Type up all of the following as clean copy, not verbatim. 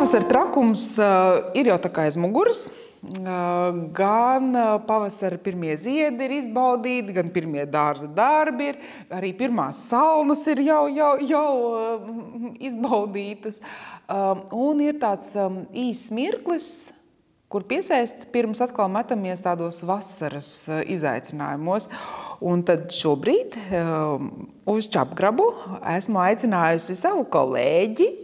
Pavasara trakums ir jau tā kā aiz muguras. Gan pavasara pirmie ziedi ir izbaudīti, gan pirmie dārza darbi ir, arī pirmās salnas ir jau izbaudītas. Un ir tāds īsts mirklis, kur piesaist pirms atkal metamies tādos vasaras izaicinājumos. Un tad šobrīd uz Čapgrabu esmu aicinājusi savu kolēģi,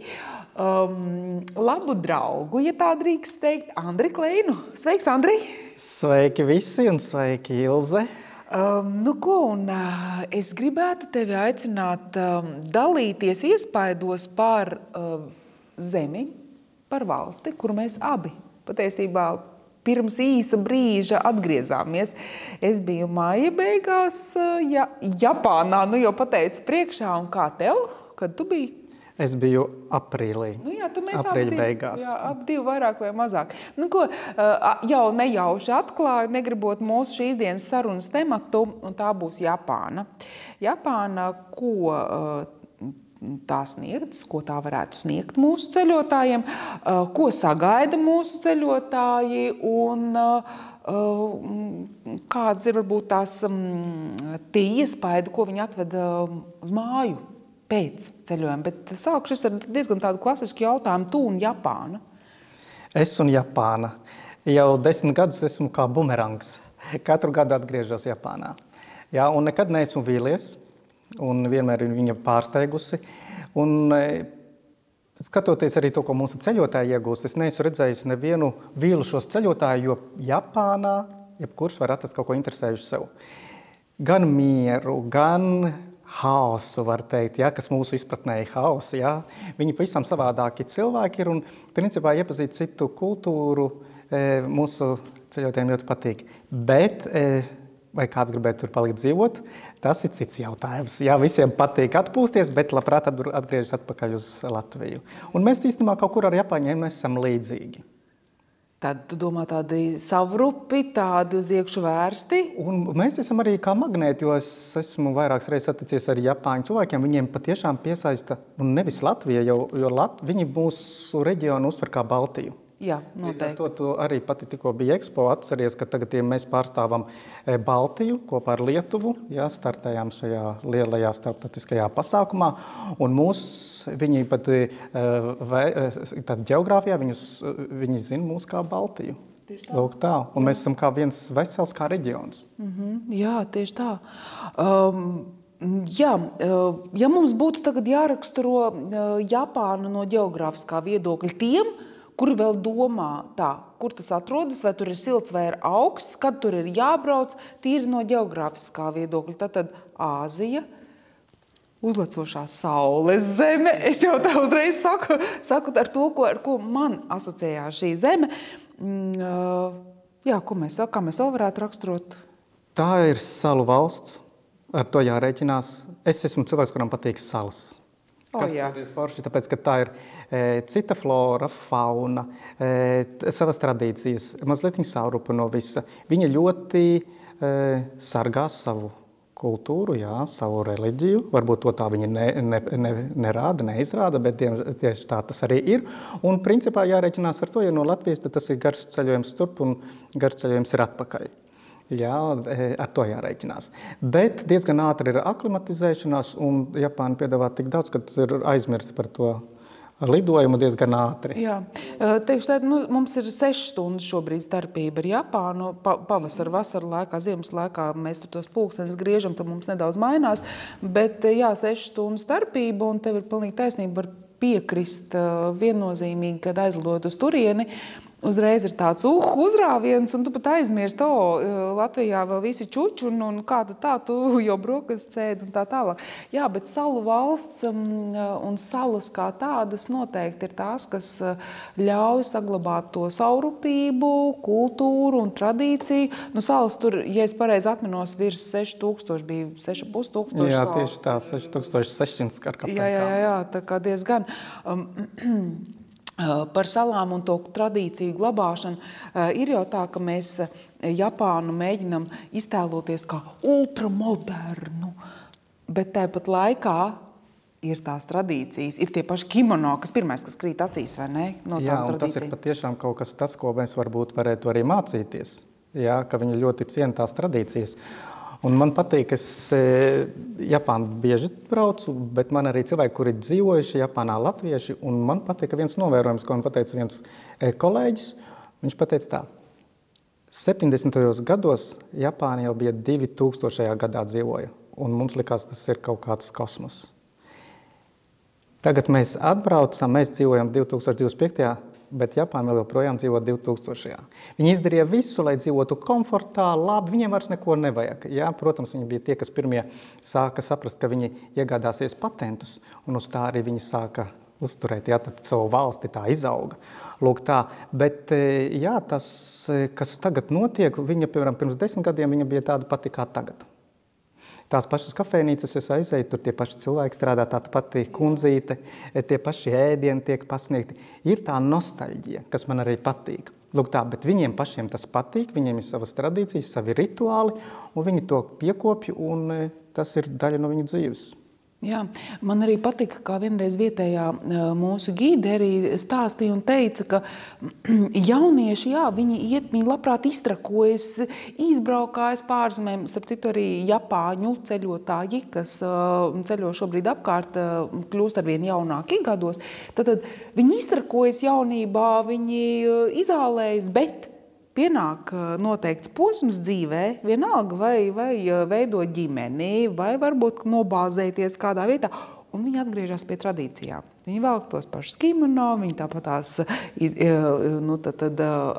labu draugu, ja tā drīkst teikt, Andri Kleinu. Sveiks, Andri! Sveiki visi un sveiki, Ilze! Es gribētu tevi aicināt dalīties iespaidos par zemi, par valsti, kuru mēs abi patiesībā pirms īsa brīža atgriezāmies. Es biju māja beigās Japānā, jau pateicu priekšā, un kā tev, kad tu biji? Es biju aprīlī, aprīļa beigās. Jā, ap divi vairāk vai mazāk. Jau nejauši atklāju, negribot mūsu šīs dienas sarunas tematu, un tā būs Japāna. Japāna, ko tā sniegts, ko tā varētu sniegt mūsu ceļotājiem, ko sagaida mūsu ceļotāji un kāds ir varbūt tās tie iespaidi, ko viņi atveda uz māju pēc ceļojuma. Bet sākšu ar diezgan tādu klasisku jautājumu. Tu un Japāna? Es un Japāna. Jau 10 gadus esmu kā bumerangs. Katru gadu atgriežos Japānā. Jā, un nekad neesmu vīlies. Un vienmēr ir viņa pārsteigusi. Un skatoties arī to, ko mūsu ceļotāji iegūst, es neesmu redzējis nevienu vīlušos ceļotāju, jo Japānā jebkurš var atrast kaut ko interesējuši sev. Gan mieru, gan haosu, var teikt, kas mūsu izpratnē ir haoss. Viņi pavisam savādāki cilvēki ir un principā iepazīt citu kultūru mūsu ceļotājiem ļoti patīk. Bet vai kāds gribētu tur palikt dzīvot, tas ir cits jautājums. Visiem patīk atpūsties, bet labprāt atgriežas atpakaļ uz Latviju. Un mēs īstenībā kaut kur ar Japāņiem esam līdzīgi. Tad tu domā tādi savrupi, tādi uz iekšu vērsti? Un mēs esam arī kā magnēti, jo es esmu vairākas reizes saticies ar Japāņu cilvēkiem. Viņiem patiešām piesaista, nevis Latvija, jo viņi mūsu reģionu uztver kā Baltiju. Jā, noteikti. To arī pati tikko bija Expo. Atceries, ka tagad mēs pārstāvam Baltiju kopā ar Lietuvu. Startējām šajā lielajā starptautiskajā pasākumā. Un viņi pat ģeogrāfijā, viņi zina mūs kā Baltiju. Tieši tā. Lūk tā. Un mēs esam kā viens vesels kā reģions. Jā, tieši tā. Ja mums būtu tagad jāraksturo Japānu no ģeogrāfiskā viedokļa tiem, kuri vēl domā tā, kur tas atrodas, vai tur ir silts vai ir augsts, kad tur ir jābrauc, tīri no ģeogrāfiskā viedokļa. Tātad Āzija, uzlecošā saules zeme. Es jau tā uzreiz saku ar to, ar ko man asociējās šī zeme. Kā mēs vēl varētu raksturot? Tā ir salu valsts, ar to jārēķinās. Es esmu cilvēks, kuram patīk salas. Kas ir forši, tāpēc, ka tā ir cita flora, fauna, savas tradīcijas, mazliet viņa saurupa no visa. Viņa ļoti sargās savu kultūru, savu reliģiju. Varbūt to tā viņa nerāda, neizrāda, bet tieši tā tas arī ir. Un principā jārēķinās ar to, ja no Latvijas, tad tas ir garš ceļojums turp un garš ceļojums ir atpakaļ. Ar to jārēķinās. Bet diezgan ātri ir aklimatizēšanās, un Japāna piedāvā tik daudz, ka ir aizmirsti par to lidojumu diezgan ātri. Teikšu, mums ir 6 stundas šobrīd starpība ar Japānu. Pavasara, vasara laikā, ziemas laikā mēs tur tos pulkstenes griežam, tad mums nedaudz mainās. Bet 6 stundu starpība, un tev ir pilnīgi taisnība, var piekrist viennozīmīgi, kad aizlidot uz turieni. Uzreiz ir tāds uzrāviens, un tu pat aizmirsti, Latvijā vēl visi čuči, un kā tā, tu jau brokastu cēdi un tā tālāk. Jā, bet salu valsts un salas kā tādas noteikti ir tās, kas ļauj saglabāt to saurupību, kultūru un tradīciju. Salas tur, ja es pareizi atminos, virs 6000 bija 6500 salas. Jā, tieši tā, 6600 ar kapekām. Jā, tā kā diezgan. Par salām un to tradīciju glabāšanu. Ir jau tā, ka mēs Japānu mēģinam iztēloties kā ultramodernu, bet tāpat laikā ir tās tradīcijas, ir tie paši kimono, kas pirmais, kas krīt acīs, vai ne? No jā, un tas ir patiešām kaut kas tas, ko mēs varbūt varētu arī mācīties. Jā, ka viņi ļoti ciena tās tradīcijas. Un man patīk, es Japānu bieži braucu, bet man arī cilvēki, kuri dzīvojuši Japānā, latvieši, un man patīk viens novērojums, ko man pateica viens kolēģis. Viņš pateica tā, 70. gados Japāna jau bija 2000. gadā dzīvoja, un mums likās, tas ir kaut kāds kosmos. Tagad mēs atbraucam, mēs dzīvojam 2025. Bet Japāna vēl joprojām dzīvo 2000. Viņi izdarīja visu, lai dzīvotu komfortā, labi, viņiem vairs neko nevajag. Jā, protams, viņi bija tie, kas pirmie sāka saprast, ka viņi iegādāsies patentus, un uz tā arī viņi sāka uzturēt, jā, tad savu valsti tā izauga. Lūk tā, bet jā, tas, kas tagad notiek, viņa, piemēram, pirms 10 gadiem viņa bija tāda pati kā tagad. Tās pašas kafejnīcas, es aizēju, tur tie paši cilvēki strādā, tāda pati kundzīte, tie paši ēdieni tiek pasniegti. Ir tā nostalģija, kas man arī patīk. Lūk tā, bet viņiem pašiem tas patīk, viņiem ir savas tradīcijas, savi rituāli, un viņi to piekopja, un tas ir daļa no viņu dzīves. Jā, man arī patika, kā vienreiz vietējā mūsu gīde arī stāstīja un teica, ka jaunieši, jā, viņi labprāt iztrakojas, izbraukājas pārzemēm, starp citu arī Japāņu ceļotāji, kas ceļo šobrīd apkārt, kļūst arvien jaunāki gados. Tad viņi iztrakojas jaunībā, viņi izālējas, bet pienāk noteikts posms dzīvē, vienalga vai veidot ģimeni, vai varbūt nobāzēties kādā vietā, un viņi atgriežas pie tradīcijām. Viņi velk tos pašus kimono, viņi tāpatās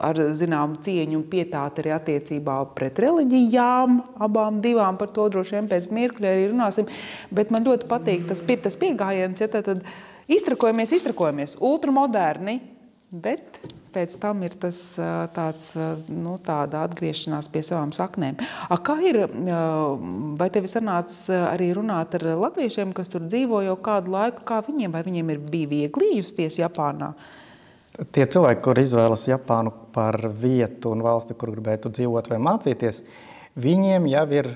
ar zināmu cieņu un pietāti arī attiecībā pret reliģijām, abām divām, par to droši vien pēc mirkļa arī runāsim, bet man ļoti patīk tas piegājiens, ja tad iztrakojamies, ultramoderni, bet pēc tam ir tas tāda atgriešanās pie savām saknēm. Kā ir, vai tevi sanāca arī runāt ar latviešiem, kas tur dzīvo jau kādu laiku, kā viņiem, vai viņiem bija viegli justies Japānā? Tie cilvēki, kur izvēlas Japānu par vietu un valsti, kur gribētu dzīvot vai mācīties, viņiem jau ir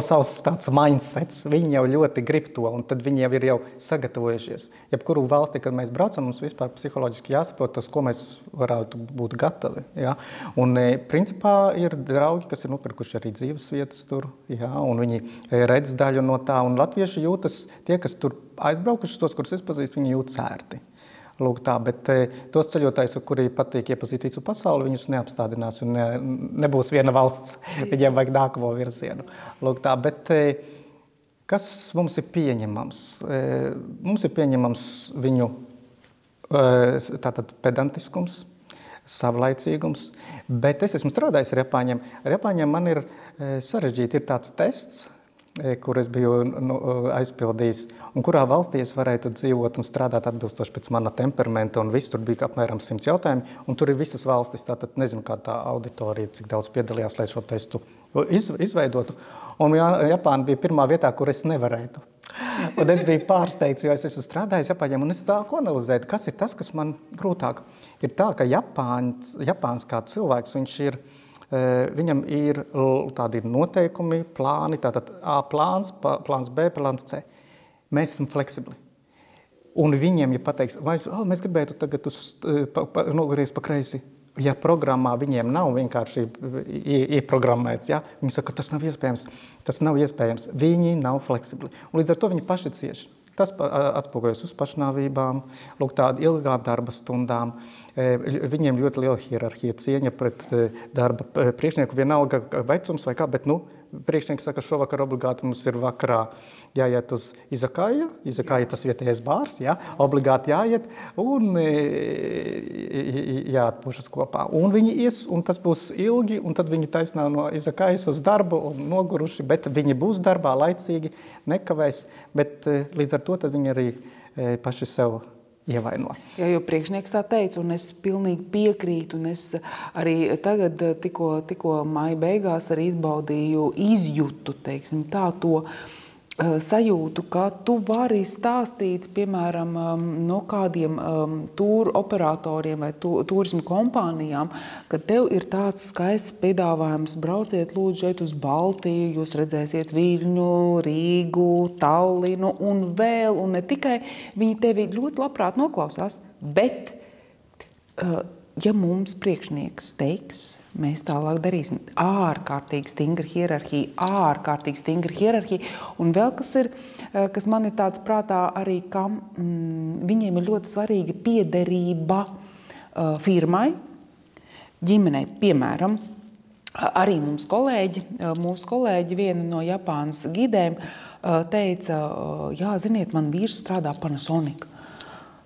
savs tāds mindsets, viņi jau ļoti grib to, un tad viņi jau ir sagatavojušies. Jebkuru valsti, kad mēs braucam, mums vispār psiholoģiski jāsaprot tas, ko mēs varētu būt gatavi. Ja? Un principā ir draugi, kas ir nopirkuši arī dzīves vietas tur, ja? Un viņi redz daļu no tā, un latvieši jūtas, tie, kas tur aizbraukuši, tos, kurus es pazīstu, viņi jūtas ērti. Lūk tā, bet tos ceļotājus, kuri patīk iepazīt visu pasauli, viņus neapstādinās un nebūs viena valsts, viņiem vajag nākamo virzienu. Lūk tā, bet kas mums ir pieņemams? Mums ir pieņemams viņu tātad pedantiskums, savlaicīgums, bet es esmu strādājis ar Japāņiem. Ar Japāņiem man ir sarežģīti, ir tāds tests, kur es biju aizpildījis, un kurā valstī es varētu dzīvot un strādāt atbilstoši pēc mana temperamenta, un viss tur bija apmēram 100 jautājumi, un tur ir visas valstis, tātad nezinu, kā tā auditorija, cik daudz piedalījās, lai šo testu izveidotu, un Japāna bija pirmā vietā, kur es nevarētu. Un es biju pārsteigts, jo es esmu strādājis Japāņiem, un es tāku analizēju, kas ir tas, kas man grūtāk. Ir tā, ka Japāns kā cilvēks, viņam ir tādi noteikumi, plāni, tātad A plāns, plāns B, plāns C. Mēs esam fleksibli. Un viņiem, ja pateiks, mēs gribētu tagad nogriezt pa kreisi, ja programmā viņiem nav vienkārši ieprogrammēts, ja, viņi saka, tas nav iespējams. Viņi nav fleksibli. Un līdz ar to viņi paši cieši. Tas atspoguļojas uz pašnāvībām, lūk, tādu ilgām darba stundām. Viņiem ļoti liela hierarhija, cieņa pret darba priekšnieku, vienalga vecums vai kā, bet priekšnieks saka, šovakar obligāti mums ir vakarā jāiet uz Izakāja. Izakāja tas vietējais bārs, jā, obligāti jāiet un jāatpūšas kopā. Un viņi ies, un tas būs ilgi, un tad viņi taisnā no Izakājas uz darbu un noguruši, bet viņi būs darbā laicīgi, nekavēs, bet līdz ar to tad viņi arī paši sev ievaino. Jā, jo priekšnieks tā teica, un es pilnīgi piekrītu, un es arī tagad tikko māja beigās arī izbaudīju, izjūtu, teiksim, tā to sajūtu, ka tu vari stāstīt, piemēram, no kādiem tūru operatoriem vai turismu kompānijām, ka tev ir tāds skaists piedāvājums, brauciet lūdzu šeit uz Baltiju, jūs redzēsiet Viļņu, Rīgu, Tallinu un vēl, un ne tikai viņi tevi ļoti labprāt noklausās, bet ja mums priekšnieks teiks, mēs tālāk darīsim. Ārkārtīgi stingra hierarhija. Un vēl kas man ir tāds prātā arī, ka viņiem ir ļoti svarīga piederība firmai, ģimenei, piemēram. Arī mūsu kolēģi, viena no Japānas gidēm, teica, jā, ziniet, man vīrs strādā Panasonic.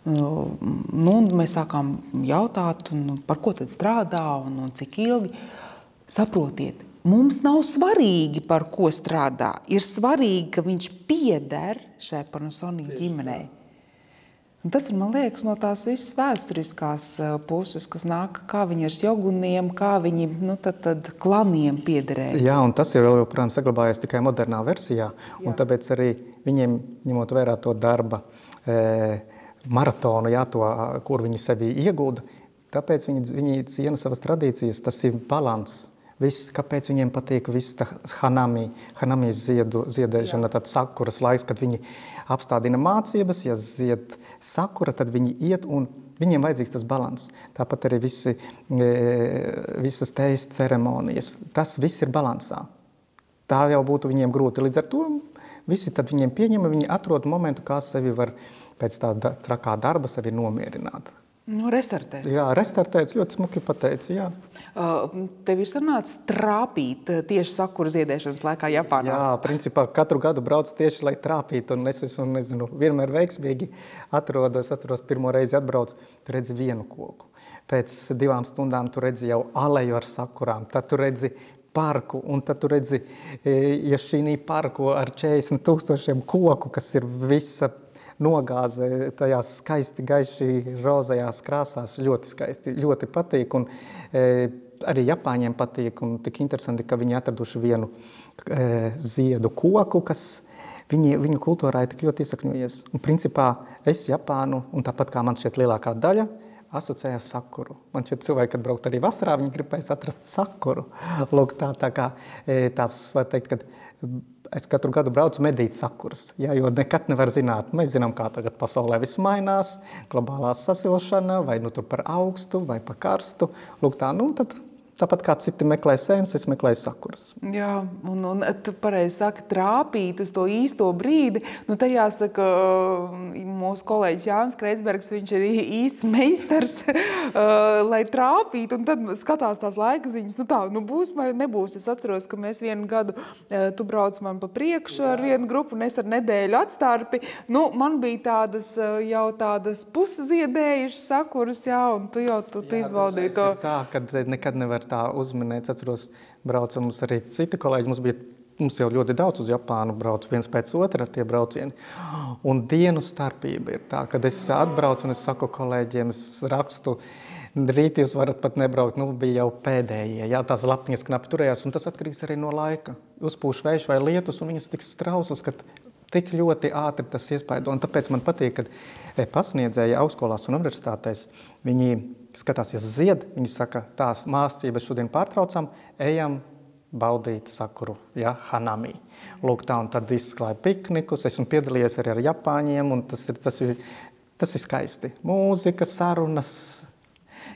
Mēs sākām jautāt, par ko tad strādā un cik ilgi. Saprotiet, mums nav svarīgi, par ko strādā. Ir svarīgi, ka viņš pieder šai Panasonic ģimenei. Un tas ir, man liekas, no tās visas vēsturiskās puses, kas nāk, kā viņi ar joguniem, kā viņi tad klaniem piederēja. Jā, un tas ir joprojām saglabājies tikai modernā versijā. Jā. Un tāpēc arī viņiem, ņemot vērā to darba maratonu, kur viņi sevi iegūda, tāpēc viņi ciena savas tradīcijas, tas ir balans. Kāpēc viņiem patīk viss tā hanami ziedēšana, tad sakuras laiks, kad viņi apstādina mācības, ja zied sakura, tad viņi iet un viņiem vajadzīgs tas balans. Tāpat arī visas tejas ceremonijas, tas viss ir balansā. Tā jau būtu viņiem grūti, līdz ar to visi tad viņiem pieņem, viņi atrod momentu, kā sevi var pēc tā trakā darba sevi nomierināt. Restartēt. Jā, restartēt, ļoti smuki pateici, jā. Tev ir sanācis trāpīt tieši sakura ziedēšanas laikā Japānā? Jā, principā katru gadu brauc tieši, lai trāpītu, un es esmu, vienmēr veiksmīgi atceros, pirmo reizi atbrauc, tu redzi vienu koku. Pēc 2 stundām tu redzi jau aleju ar sakurām, tad tu redzi parku, un tad tu redzi, ja šī parku ar 40,000 koku, kas ir visa nogāze tajās skaisti gaiši rozajās krāsās, ļoti skaisti, ļoti patīk, un arī Japāņiem patīk, un tik interesanti, ka viņi atraduši vienu ziedu koku, kas viņu kultūrā ir tik ļoti iesakņojies. Un principā es Japānu, un tāpat kā man šķiet lielākā daļa, asociējas sakuru. Man šķiet cilvēki, kad braukt arī vasarā, viņi gribēs atrast sakuru. Lūk, tā kā tās var teikt, kad es katru gadu braucu medīt sakuras, jo nekad nevar zināt. Mēs zinām, kā tagad pasaulē viss mainās, globālā sasilšana, vai tur par augstu, vai par karstu. Lūk, tad tāpat kā citi meklē sēnes, es meklēju sakuras. Jā, un tu pareizi saki, trāpīt uz to īsto brīdi. Te jāsaka, mūsu kolēģis Jānis Kreitsbergs, viņš ir īsts meistars, lai trāpītu, un tad skatās tās laika ziņas, būs vai nebūs. Es atceros, ka mēs vienu gadu, tu brauc man pa priekšu ar vienu grupu, un es ar nedēļu atstarpi. Man bija tādas pusziedējušas sakuras, jā, un tu izbaudīji to. Tā, kad nekad nevar tā uzminēt. Atceros, brauca mums arī citi kolēģi. Mums jau ļoti daudz uz Japānu brauc viens pēc otra tie braucieni. Un dienu starpība ir tā, kad es atbraucu un es saku kolēģiem, es rakstu, rīt jūs varat pat nebraukt, bija jau pēdējie. Jā, tās lapniņas knapi turējās, un tas atkarīgs arī no laika. Uzpūš vējš vai lietus, un viņas tik strausas, ka tik ļoti ātri tas iespaido. Un tāpēc man patīk, kad pasniedzēji augstskolās un universitātēs, viņi skatās, ja zied, viņi saka, tās mācības šodien pārtraucam, ejam baudīt sakuru, hanami. Lūk, tā, un tad izklāja piknikus, esmu piedalījies arī ar Japāņiem, un tas ir skaisti. Mūzika, sarunas.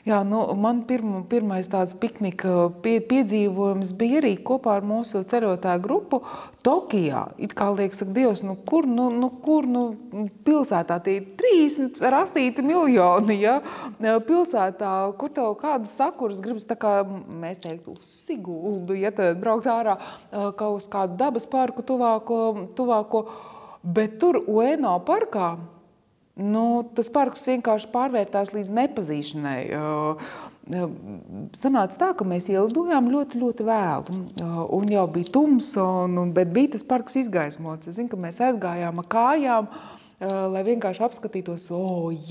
Jā, man pirmais tāds piknika piedzīvojums bija arī kopā ar mūsu ceļotāju grupu Tokijā. It kā liekas, Dievs, kur pilsētā tie 38 miljoni, ja? Pilsētā, kur tev kādas sakuras gribas, tā kā mēs teiktu, uz Siguldu, ja tad braukt ārā kaut uz kādu dabas parku tuvāko, bet tur Ueno parkā, tas parks vienkārši pārvērtās līdz nepazīšanai. Sanāca tā, ka mēs ielidojām ļoti, ļoti vēlu, un jau bija tumsa, bet bija tas parks izgaismots. Es zinu, ka mēs aizgājām ar kājām, lai vienkārši apskatītos,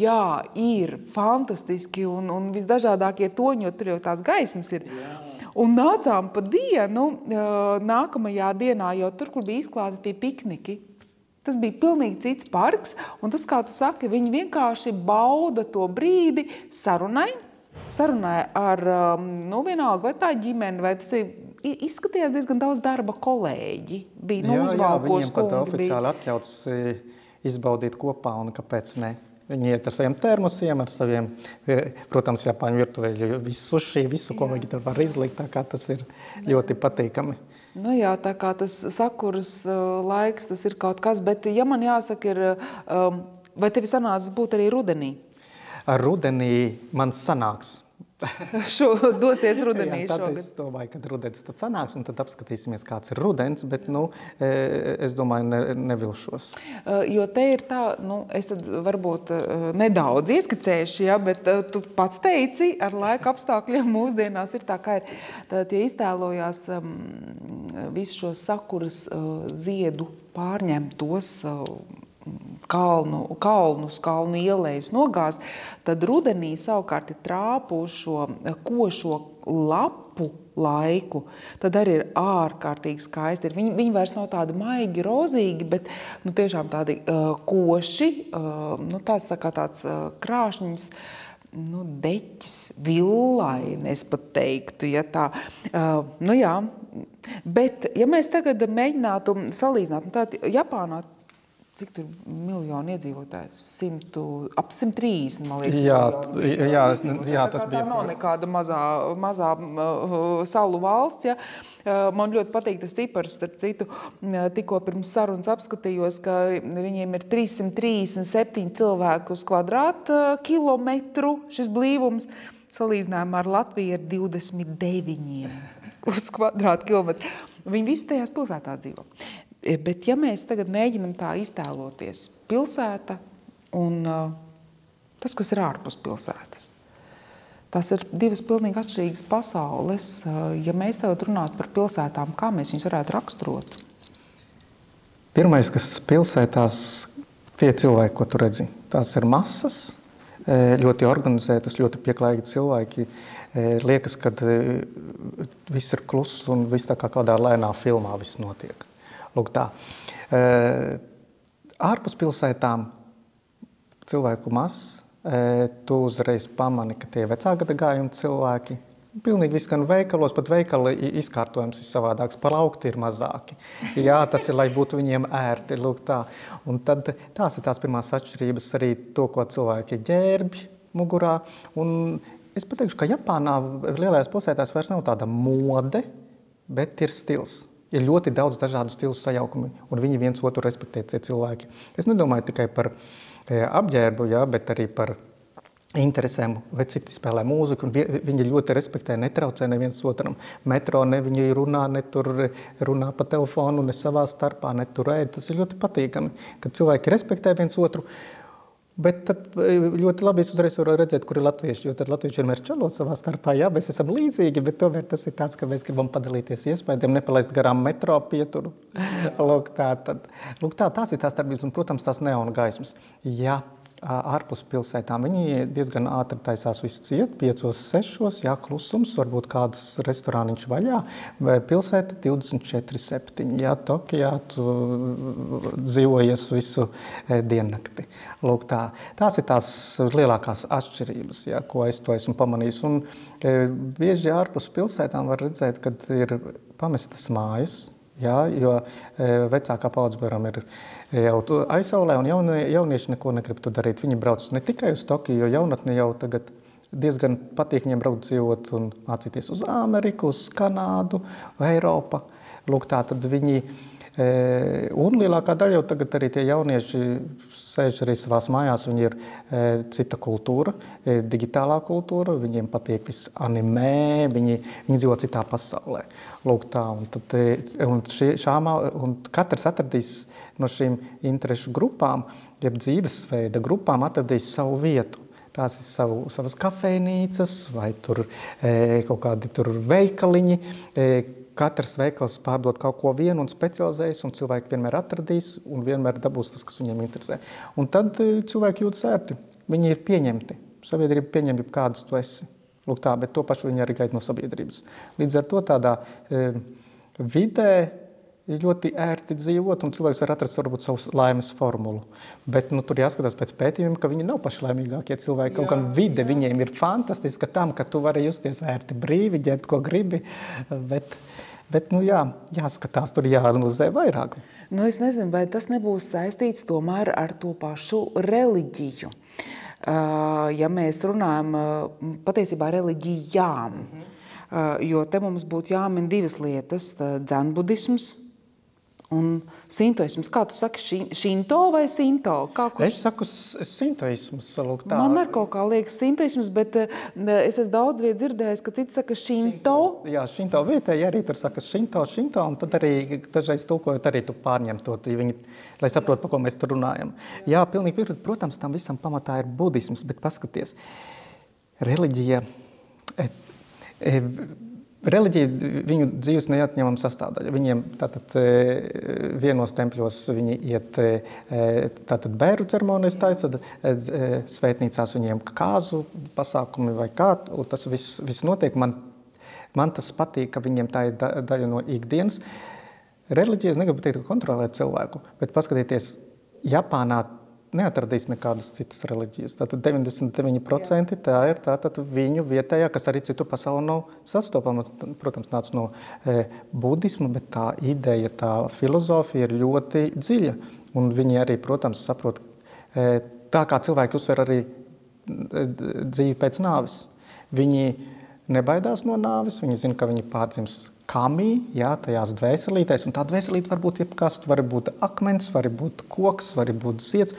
jā, ir fantastiski, un visdažādākie toņi, jo tur jau tās gaismas ir. Jā. Un nācām pa dienu, nākamajā dienā jau tur, kur bija izklāti tie pikniki. Tas bija pilnīgi cits parks, un tas, kā tu saki, viņi vienkārši bauda to brīdi sarunai ar, vienalga, vai tā ģimene, vai tas izskatījās diezgan daudz darba kolēģi. Bija, uzvalkos kungi. Jā, viņiem pat oficiāli atļauts izbaudīt kopā, un kāpēc ne? Viņi iet ar saviem termosiem, ar saviem, protams, Japāņu virtuvēļu, visu suši, visu, ko viņi tur var izlikt, tā kā tas ir ļoti patīkami. Nu jā, tā kā tas sakuras laiks, tas ir kaut kas, bet ja man jāsaka ir, vai tevi sanācis būt arī rudenī? Ar rudenī man sanāks. Dosies rudenī jā, tad šogad. Es domāju, kad rudens tad sanāks, un tad apskatīsimies, kāds ir rudens, bet, es domāju, nevilšos. Jo te ir tā, es tad varbūt nedaudz ieskicēšu, ja, bet tu pats teici, ar laika apstākļiem mūsdienās ir tā, kā ir. Tad, ja iztēlojās visu šo sakuras ziedu pārņemtos kalnu ielejas nogāz, tad rudenī savukārt ir trāpu šo košo lapu laiku, tad arī ir ārkārtīgi skaisti. Viņi vairs nav tādi maigi, rozīgi, bet tiešām tādi koši, tāds krāšņs, deķis, villaini, es pat teiktu, ja tā. Jā, bet ja mēs tagad mēģinātu salīdzināt, tad Japānā cik tur miljonu iedzīvotājs? Ap 130, man liekas. Jā, tas bija. Tā nav nekāda mazā salu valsts. Ja. Man ļoti patīk tas cipars, starp citu, tikko pirms sarunas apskatījos, ka viņiem ir 337 cilvēku uz kvadrātkilometru šis blīvums. Salīdzinājumā ar Latviju ir 29 uz kvadrātkilometru. Viņi visi tajās pilsētās dzīvo. Bet ja mēs tagad mēģinam tā iztēloties pilsēta un tas, kas ir ārpus pilsētas, tās ir divas pilnīgi atšķirīgas pasaules. Ja mēs tagad runātu par pilsētām, kā mēs viņus varētu raksturot? Pirmais, kas pilsētās, tie cilvēki, ko tu redzi, tās ir masas, ļoti organizētas, ļoti pieklājīgi cilvēki. Liekas, ka viss ir kluss un viss tā kā kādā lēnā filmā viss notiek. Lūk tā. Ārpus pilsētām cilvēku mazs, tu uzreiz pamani, ka tie vecāka gājuma cilvēki. Pilnīgi viss gan veikalos, pat veikala izkārtojums ir savādāks, plaukti ir mazāki. Jā, tas ir, lai būtu viņiem ērti, lūk tā. Un tad tās ir tās pirmās atšķirības arī to, ko cilvēki ģērbi mugurā. Un es pateikšu, ka Japānā lielajās pilsētās vairs nav tāda mode, bet ir stils. Ir ļoti daudz dažādu stilu sajaukumi, un viņi viens otru respektē, tie cilvēki. Es nedomāju tikai par apģērbu, jā, bet arī par interesēm, vai citi spēlē mūziku, un viņi ļoti respektē, netraucē neviens otram. Metro ne viņi runā, ne tur runā pa telefonu, ne savā starpā, ne tur ēd. Tas ir ļoti patīkami, kad cilvēki respektē viens otru. Bet tad ļoti labi es uzreiz varu redzēt, kur ir latvieši, jo tad latvieši vienmēr čalo savā starpā. Jā, mēs esam līdzīgi, bet tomēr tas ir tāds, ka mēs gribam padalīties iespējām, nepalaist garām metro pieturu. Lūk, tās ir tās starpības, un, protams, tās neona gaismas. Jā, ārpus pilsētām viņi diezgan ātri taisās viss ciet, 5-6, jā, klusums, varbūt kāds restorāniņš vaļā, vai pilsēta 24/7, jā, Tokijā tu dzīvojies visu diennakti. Lūk tā. Tās ir tās lielākās atšķirības, jā, ko es to esmu pamanījis. Un bieži ārpus pilsētām var redzēt, kad ir pamestas mājas, jā, jo vecākā paudze ir jau aizsaulē, un jaunieši neko negrib tu darīt. Viņi brauc ne tikai uz Tokiju, jo jaunatne jau tagad diezgan patīk viņiem braukt dzīvot un mācīties uz Ameriku, uz Kanādu, Eiropu. Lūk tā, tad viņi, un lielākā daļa jau tagad arī tie jaunieši sēž arī savās mājās, viņi ir cita kultūra, digitālā kultūra, viņiem patīk viss animē, viņi dzīvo citā pasaulē. Lūk tā, un katrs atradīs no šīm interešu grupām, jeb dzīvesveida grupām atradīs savu vietu. Tās ir savas kafejnīcas vai tur kaut kādi tur veikaliņi. Katrs veikals pārdod kaut ko vienu un specializējas, un cilvēki vienmēr atradīs un vienmēr dabūs tas, kas viņiem interesē. Un tad cilvēki jūtas ērti. Viņi ir pieņemti. Sabiedrība pieņem, kādas tu esi. Lūk tā, bet to pašu viņi arī gaida no sabiedrības. Līdz ar to tādā vidē ļoti ērti dzīvot, un cilvēks var atrast varbūt savu laimes formulu. Bet tur jāskatās pēc pētījumiem, ka viņi nav paši laimīgākie cilvēki. Kaut gan vide viņiem ir fantastiska tam, ka tu vari justies ērti brīvi, ģērbt, ko gribi. Bet jāskatās, tur jāanalizē vairāk. Es nezinu, vai tas nebūs saistīts tomēr ar to pašu reliģiju. Ja mēs runājam patiesībā reliģijām, jo te mums būtu jāmin divas lietas – dzenbudisms un sintoisms. Kā tu saki, šinto vai sinto? Es saku sintoisms. Man ar kaut kā liekas sintoisms, bet es esmu daudz viet dzirdējis, ka citi saka šinto. Jā, šinto vietēji arī tur saka šinto, un tad arī dažreiz tulkojot arī tu pārņem to, lai saprotu, par ko mēs tur runājam. Jā, pilnīgi virkot. Protams, tam visam pamatā ir budisms, bet paskaties, reliģija viņu dzīves neatņemama sastāvdaļa. Viņiem tātad vienos tempļos viņi iet tātad bēru ceremonijas taisa, svētnīcās viņiem kāzu pasākumi vai kā, un tas viss notiek. Man tas patīk, ka viņiem tā ir daļa no ikdienas. Reliģijas negribu teikt, ka kontrolē cilvēku, bet paskatieties, Japānā neatradīs nekādas citas reliģijas. Tātad 99% tā ir tātad viņu vietējā, kas arī citur pasaulē nav sastopama. Protams, nāca no budisma, bet tā ideja, tā filozofija ir ļoti dziļa. Un viņi arī, protams, saprot, tā kā cilvēki uzsver arī dzīvi pēc nāves. Viņi nebaidās no nāves, viņi zina, ka viņi pārdzims kamī, tajās dvēselītēs, un tā dvēselīte var būt jebkas, var būt akmens, var būt koks, var būt zieds,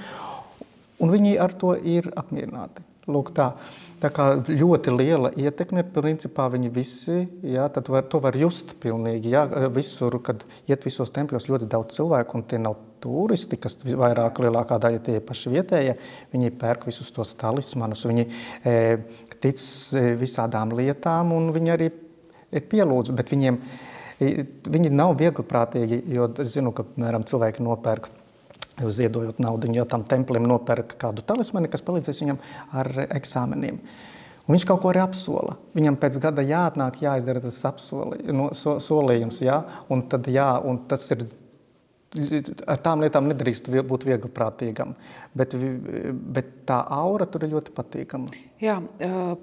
un viņi ar to ir apmierināti. Lūk, tā kā ļoti liela ietekme, principā viņi visi, tad to var just pilnīgi, visur, kad iet visos tempļos ļoti daudz cilvēku, un tie nav turisti, kas vairāk lielākā daļa tie paši vietējie, viņi pērk visus tos talismanus, viņi tic visādām lietām, un viņi arī pielūdzu, bet viņi nav viegliprātīgi, jo es zinu, ka, piemēram, cilvēki nopērk, ziedojot naudu, jo tam templim nopērk kādu talismani, kas palīdzēs viņam ar eksāmeniem. Un viņš kaut ko arī apsola. Viņam pēc gada jāatnāk, jāizdara tas solījums, un tad un tas ir, ar tām lietām nedrīkst būt viegliprātīgam, bet tā aura tur ir ļoti patīkama. Jā,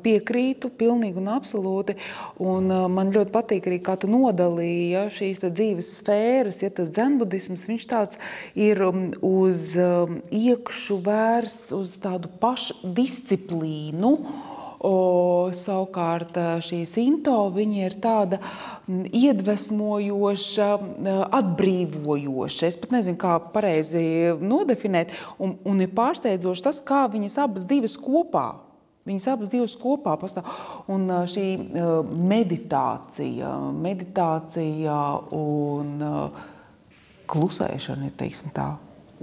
piekrītu pilnīgi un absolūti, un man ļoti patīk arī, kā tu nodalīji šīs dzīves sfēras, tas dzenbudisms, viņš tāds ir uz iekšu vērsts, uz tādu pašdisciplīnu, savukārt šī sinto, viņa ir tāda iedvesmojoša, atbrīvojoša. Es pat nezinu, kā pareizi nodefinēt, un ir pārsteidzoši tas, kā viņas abas divas kopā. Viņas abas divas kopā pastāv. Un šī meditācija un klusēšana, teiksim tā.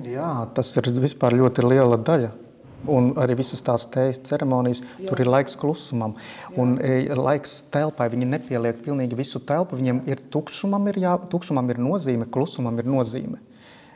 Jā, tas ir vispār ļoti liela daļa. Un arī visas tās tējas ceremonijas, tur ir laiks klusumam. Un laiks telpai, viņi nepieliek pilnīgi visu telpu, viņiem ir tukšumam ir nozīme, klusumam ir nozīme.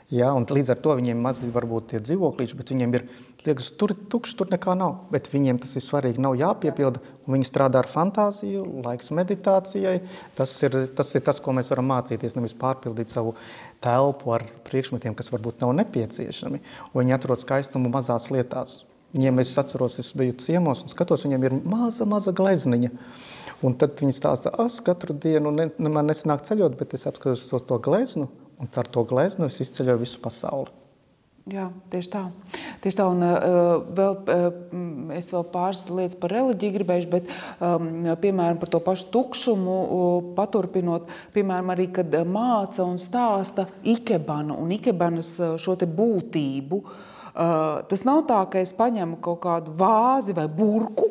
Jā, un līdz ar to viņiem mazi varbūt tie dzīvoklīši, bet viņiem ir, liekas, tur tukšs, tur nekā nav. Bet viņiem tas ir svarīgi, nav jāpiepilda, un viņi strādā ar fantāziju, laiks meditācijai. Tas ir tas, ko mēs varam mācīties, nevis pārpildīt savu telpu ar priekšmetiem, kas varbūt nav nepieciešami. Un viņi atrod skaistumu mazās lietās. Viņiem, es atceros, es biju ciemos un skatos, viņiem ir maza glezniņa. Un tad viņi stāsta, katru dienu man nesanāk ceļot, bet es apskatos to gleznu, un ar to gleznu es izceļoju visu pasauli. Jā, tieši tā. Un es vēl pāris lietas par reliģiju gribējuši, bet, piemēram, par to pašu tukšumu paturpinot, piemēram, arī, kad māca un stāsta ikebana un ikebanas šo te būtību, tas nav tā, ka es paņemu kaut kādu vāzi vai burku,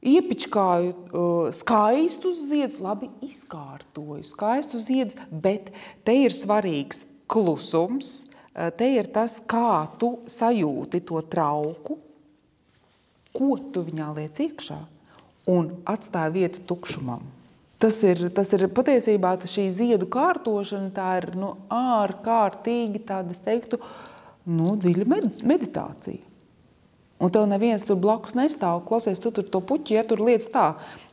iepičkāju skaistus ziedus, labi izkārtoju skaistus ziedus, bet te ir svarīgs klusums, te ir tas, kā tu sajūti to trauku, ko tu viņā liec iekšā un atstāja vietu tukšumam. Tas ir patiesībā šī ziedu kārtošana, tā ir ārkārtīgi tāda, es teiktu, dziļa meditācija. Un tev neviens tur blakus nestāv, klausies, tu tur to puķi, tur lietas tā,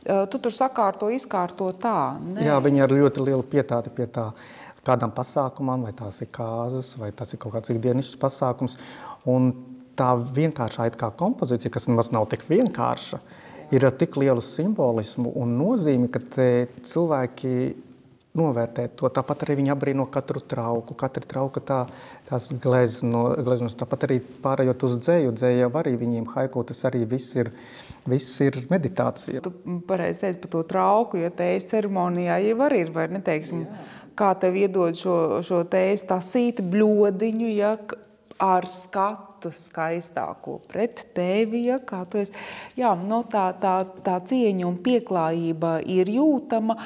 tu tur sakārto, izkārto tā. Nē. Jā, viņi ar ļoti lielu pietāti pie tā kādam pasākumam, vai tās ir kāzas, vai tas ir kaut kāds ikdienišķs pasākums. Un tā vienkāršā it kā kompozīcija, kas nemaz nav tik vienkārša, ir ar tik lielu simbolismu un nozīmi, ka cilvēki novērtē to. Tāpat arī viņi abrīno katru trauku. Katra trauka tās gleznos. Tāpat arī pārējot uz dzēju. Dzēja jau arī viņiem haiku, tas arī viss ir meditācija. Tu pareizi teici par to trauku, ja tējas ceremonijā jau arī ir, vai neteiksim, kā tev iedod šo tējas tasīti bļodiņu, ja ar skatu skaistāko pret tevi, ja, kā tu esi. Jā, no tā cieņa un pieklājība ir jūtama,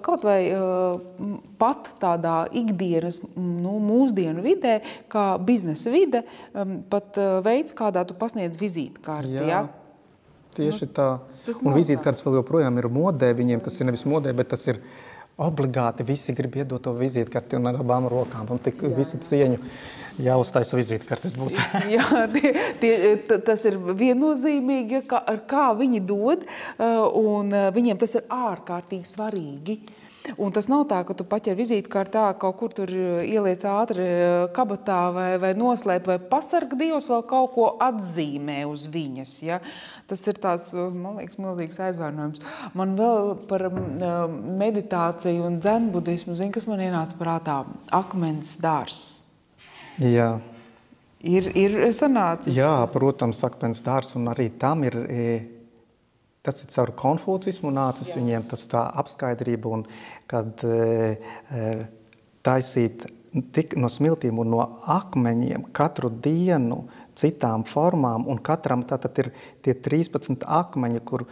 kaut vai pat tādā ikdienas, mūsdienu vidē, kā biznesa vide, pat veids, kādā tu pasniedz vizītkarti, ja? Tieši tā. Un vizītkartes vēl joprojām ir modē, viņiem tas ir nevis modē, bet tas ir obligāti. Visi grib iedot to vizītkarti un ar abām rokām, un tik visu cieņu jāuztaisa vizītkartes būs. Jā, tas ir viennozīmīgi, kā viņi dod, un viņiem tas ir ārkārtīgi svarīgi. Un tas nav tā, ka tu paķer vizītkartā, kaut kur tur ieliec ātri kabatā vai noslēp, vai pasarg Dievs vēl kaut ko atzīmē uz viņas. Ja? Tas ir tāds, man liekas, milzīgs aizvainojums. Man vēl par meditāciju un dzenbudismu, kas man ienāca prātā, akmens dārzs. Jā. Ir sanācis? Jā, protams, akmens dārzs, un arī tam ir... Tas ir caur konfūcismu nācis viņiem, tas tā apskaidrība, un kad taisīt tik no smiltīm un no akmeņiem katru dienu citām formām, un katram tātad ir tie 13 akmeņi, kur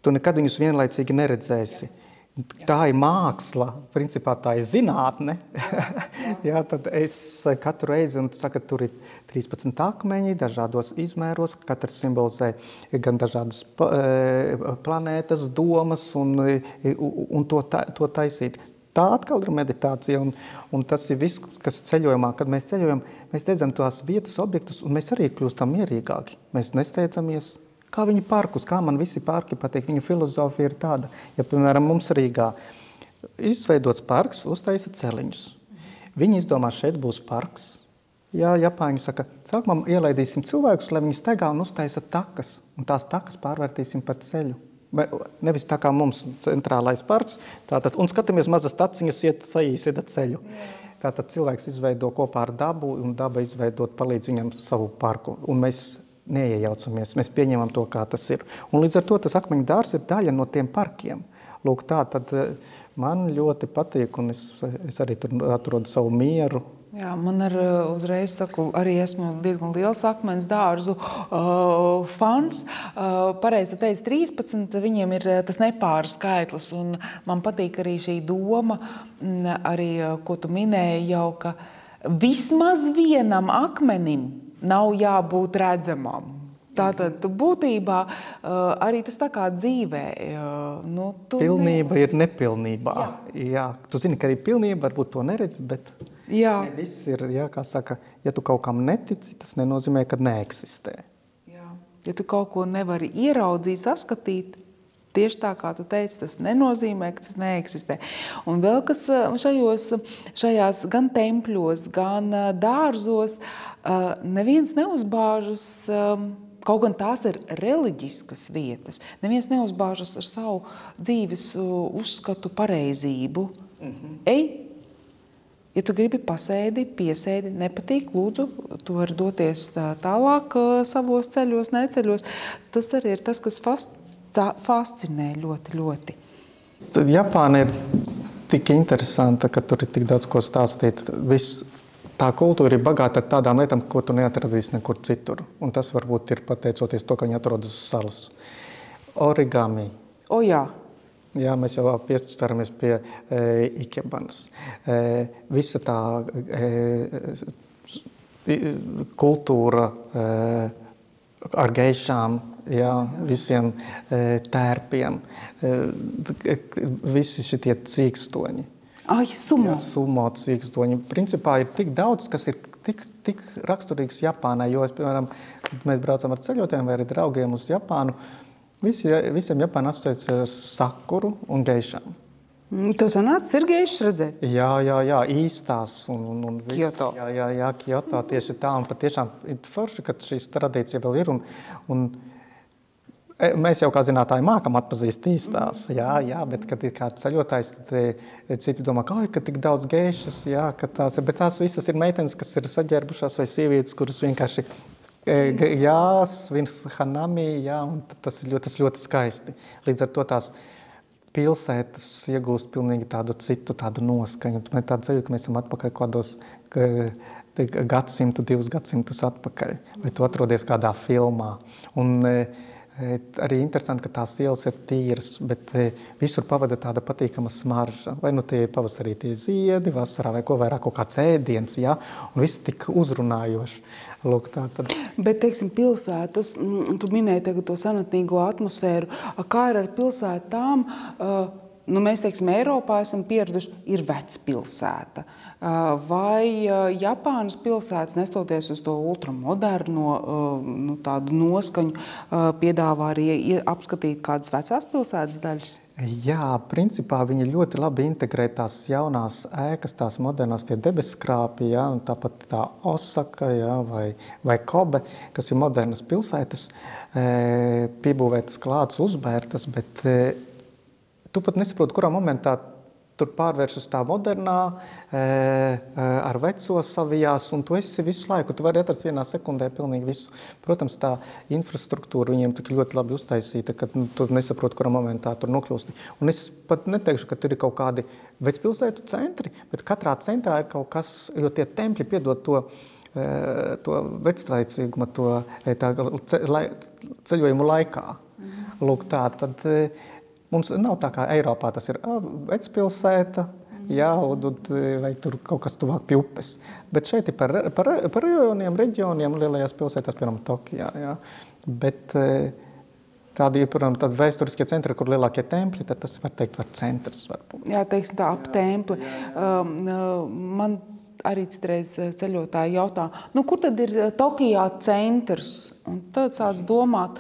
tu nekad viņus vienlaicīgi neredzēsi. Tā ir māksla, principā tā ir zinātne. Jā, tad es katru reizi, un saka, tur ir 13 akmeņi, dažādos izmēros, katrs simbolizē gan dažādas planētas, domas, un to taisīt. Tā atkal ir meditācija, un tas ir viss, kas ceļojumā, kad mēs ceļojam, mēs redzam tās vietas, objektus, un mēs arī kļūstam mierīgāki. Mēs nesteidzamies. Kā viņi parkus, kā man visi parki patīk, viņu filozofija ir tāda. Ja, piemēram, mums Rīgā izveidots parks, uztaisa celiņus. Viņi izdomā, šeit būs parks. Jā, Japāņi saka, sākumā ielaidīsim cilvēkus, lai viņi staigā un uztaisa takas, un tās takas pārvērtīsim par ceļu. Nevis tā kā mums centrālais parks, tātad, un skatāmies mazas taciņas, saīsina ceļu. Tātad cilvēks izveido kopā ar dabu, un daba izveidot palīdz viņam savu parku, un mēs neiejaucamies, mēs pieņemam to, kā tas ir. Un līdz ar to tas akmeņu dārzs ir daļa no tiem parkiem. Lūk, tā tad man ļoti patīk, un es arī tur atrodu savu mieru. Jā, man uzreiz saku, arī esmu diezgan liels akmens dārzu fans. Pareizi teicu, 13, viņiem ir tas nepāra skaitlis, un man patīk arī šī doma, arī, ko tu minēji jau, ka vismaz vienam akmenim nav jābūt redzamam. Tātad būtībā arī tas tā kā dzīvē. Pilnība ir nepilnībā. Jā, tu zini, ka arī pilnība varbūt to neredz, bet viss ir, kā saka, ja tu kaut kam netici, tas nenozīmē, ka neeksistē. Jā. Ja tu kaut ko nevari ieraudzīt, saskatīt, tieši tā, kā tu teici, tas nenozīmē, ka tas neeksistē. Un vēl kas šajās gan tempļos, gan dārzos, neviens neuzbāžas, kaut gan tās ir reliģiskas vietas, neviens neuzbāžas ar savu dzīves uzskatu pareizību. Ej, ja tu gribi pasēdi, piesēdi, nepatīk, lūdzu, tu vari doties tālāk savos ceļos, neceļos. Tas arī ir tas, kas fascinē ļoti, ļoti. Tad Japāna ir tik interesanta, ka tur ir tik daudz ko stāstīt. Tā kultūra ir bagāta ar tādām lietām, ko tu neatradīsi nekur citur. Un tas varbūt ir pateicoties to, ka viņi atrodas uz salas. Origami. O jā. Jā, mēs jau piestaramies pie ikebanas. Visa tā kultūra ar geišām, jā, visiem tērpiem, visi šitie cīkstoņi. Sumo. Jā, sumo cīkstoņi. Principā ir tik daudz, kas ir tik raksturīgs Japānai, jo piemēram, mēs braucam ar ceļotājiem vai ar draugiem uz Japānu, visiem Japāna asociēts ar sakuru un geišām. Tu sanāc ir geišas redzēt? Jā, īstās. Un viss. Kyoto. Jā, Kyoto tieši tā. Un patiešām ir forši, ka šīs tradīcija vēl ir. Un mēs jau kā zinātāji mākam atpazīst īstās, jā, bet kad ir kāds ceļotājs, tad citi domā, ka tik daudz geišas, jā, ka bet tās visas ir meitenes, kas ir saģērbušās vai sievietes, kuras vienkārši svins hanami, jā, un tas ir ļoti skaisti. Līdz ar to tās pilsētas iegūst pilnīgi tādu citu tādu noskaņu. Man tāda ceļu, ka mēs esam atpakaļ kādos gadsimtu, 2 gadsimtus atpakaļ, vai tu atrodies kādā filmā. Un arī interesanti, ka tās ielas ir tīras, bet visur pavada tāda patīkama smarža. Vai nu tie pavasarī tie ziedi, vasarā vai ko vairāk kaut kāds ēdiens, jā, un viss tik uzrunājoši. Lūk, tā tad. Bet, teiksim, pilsētas, tu minēji tagad to senatnīgo atmosfēru, kā ir ar pilsētām? Mēs, teiksim, Eiropā esam pieraduši, ir vecpilsēta. Vai Japānas pilsētas, nestoties uz to ultramoderno tādu noskaņu, piedāvā arī apskatīt kādas vecās pilsētas daļas? Jā, principā viņi ļoti labi integrē tās jaunās ēkas, tās modernās tie debeskrāpi, jā, un tāpat tā Osaka, jā, vai Kobe, kas ir modernas pilsētas, piebūvētas klāts, uzbērtas, bet tu pat nesaproti, kurā momentā tur pārvēršas tā modernā, ar veco savijās, un tu esi visu laiku. Tu vari atrast vienā sekundē pilnīgi visu. Protams, tā infrastruktūra viņiem tik ļoti labi uztaisīta, ka tu nesaproti, kurā momentā tur nokļūsti. Un es pat neteikšu, ka tur ir kaut kādi vecpilsētu centri, bet katrā centrā ir kaut kas, jo tie tempļi piedod to veclaicīgumu, ceļojumu laikā. Lūk, tā tad mums nav tā kā Eiropā, tas ir vecpilsēta, jā, vai tur kaut kas tuvāk pie upes. Bet šeit ir par reģioniem, lielajās pilsētās, piemēram, Tokijā, jā. Bet tādi ir, protams, tādi vēsturiskie centri, kur lielākie tempļi, tad tas var teikt, var centrs varbūt. Jā, teiksim tā, ap templi. Man arī citreiz ceļotāji jautā, kur tad ir Tokijā centrs? Un tad sāc domāt,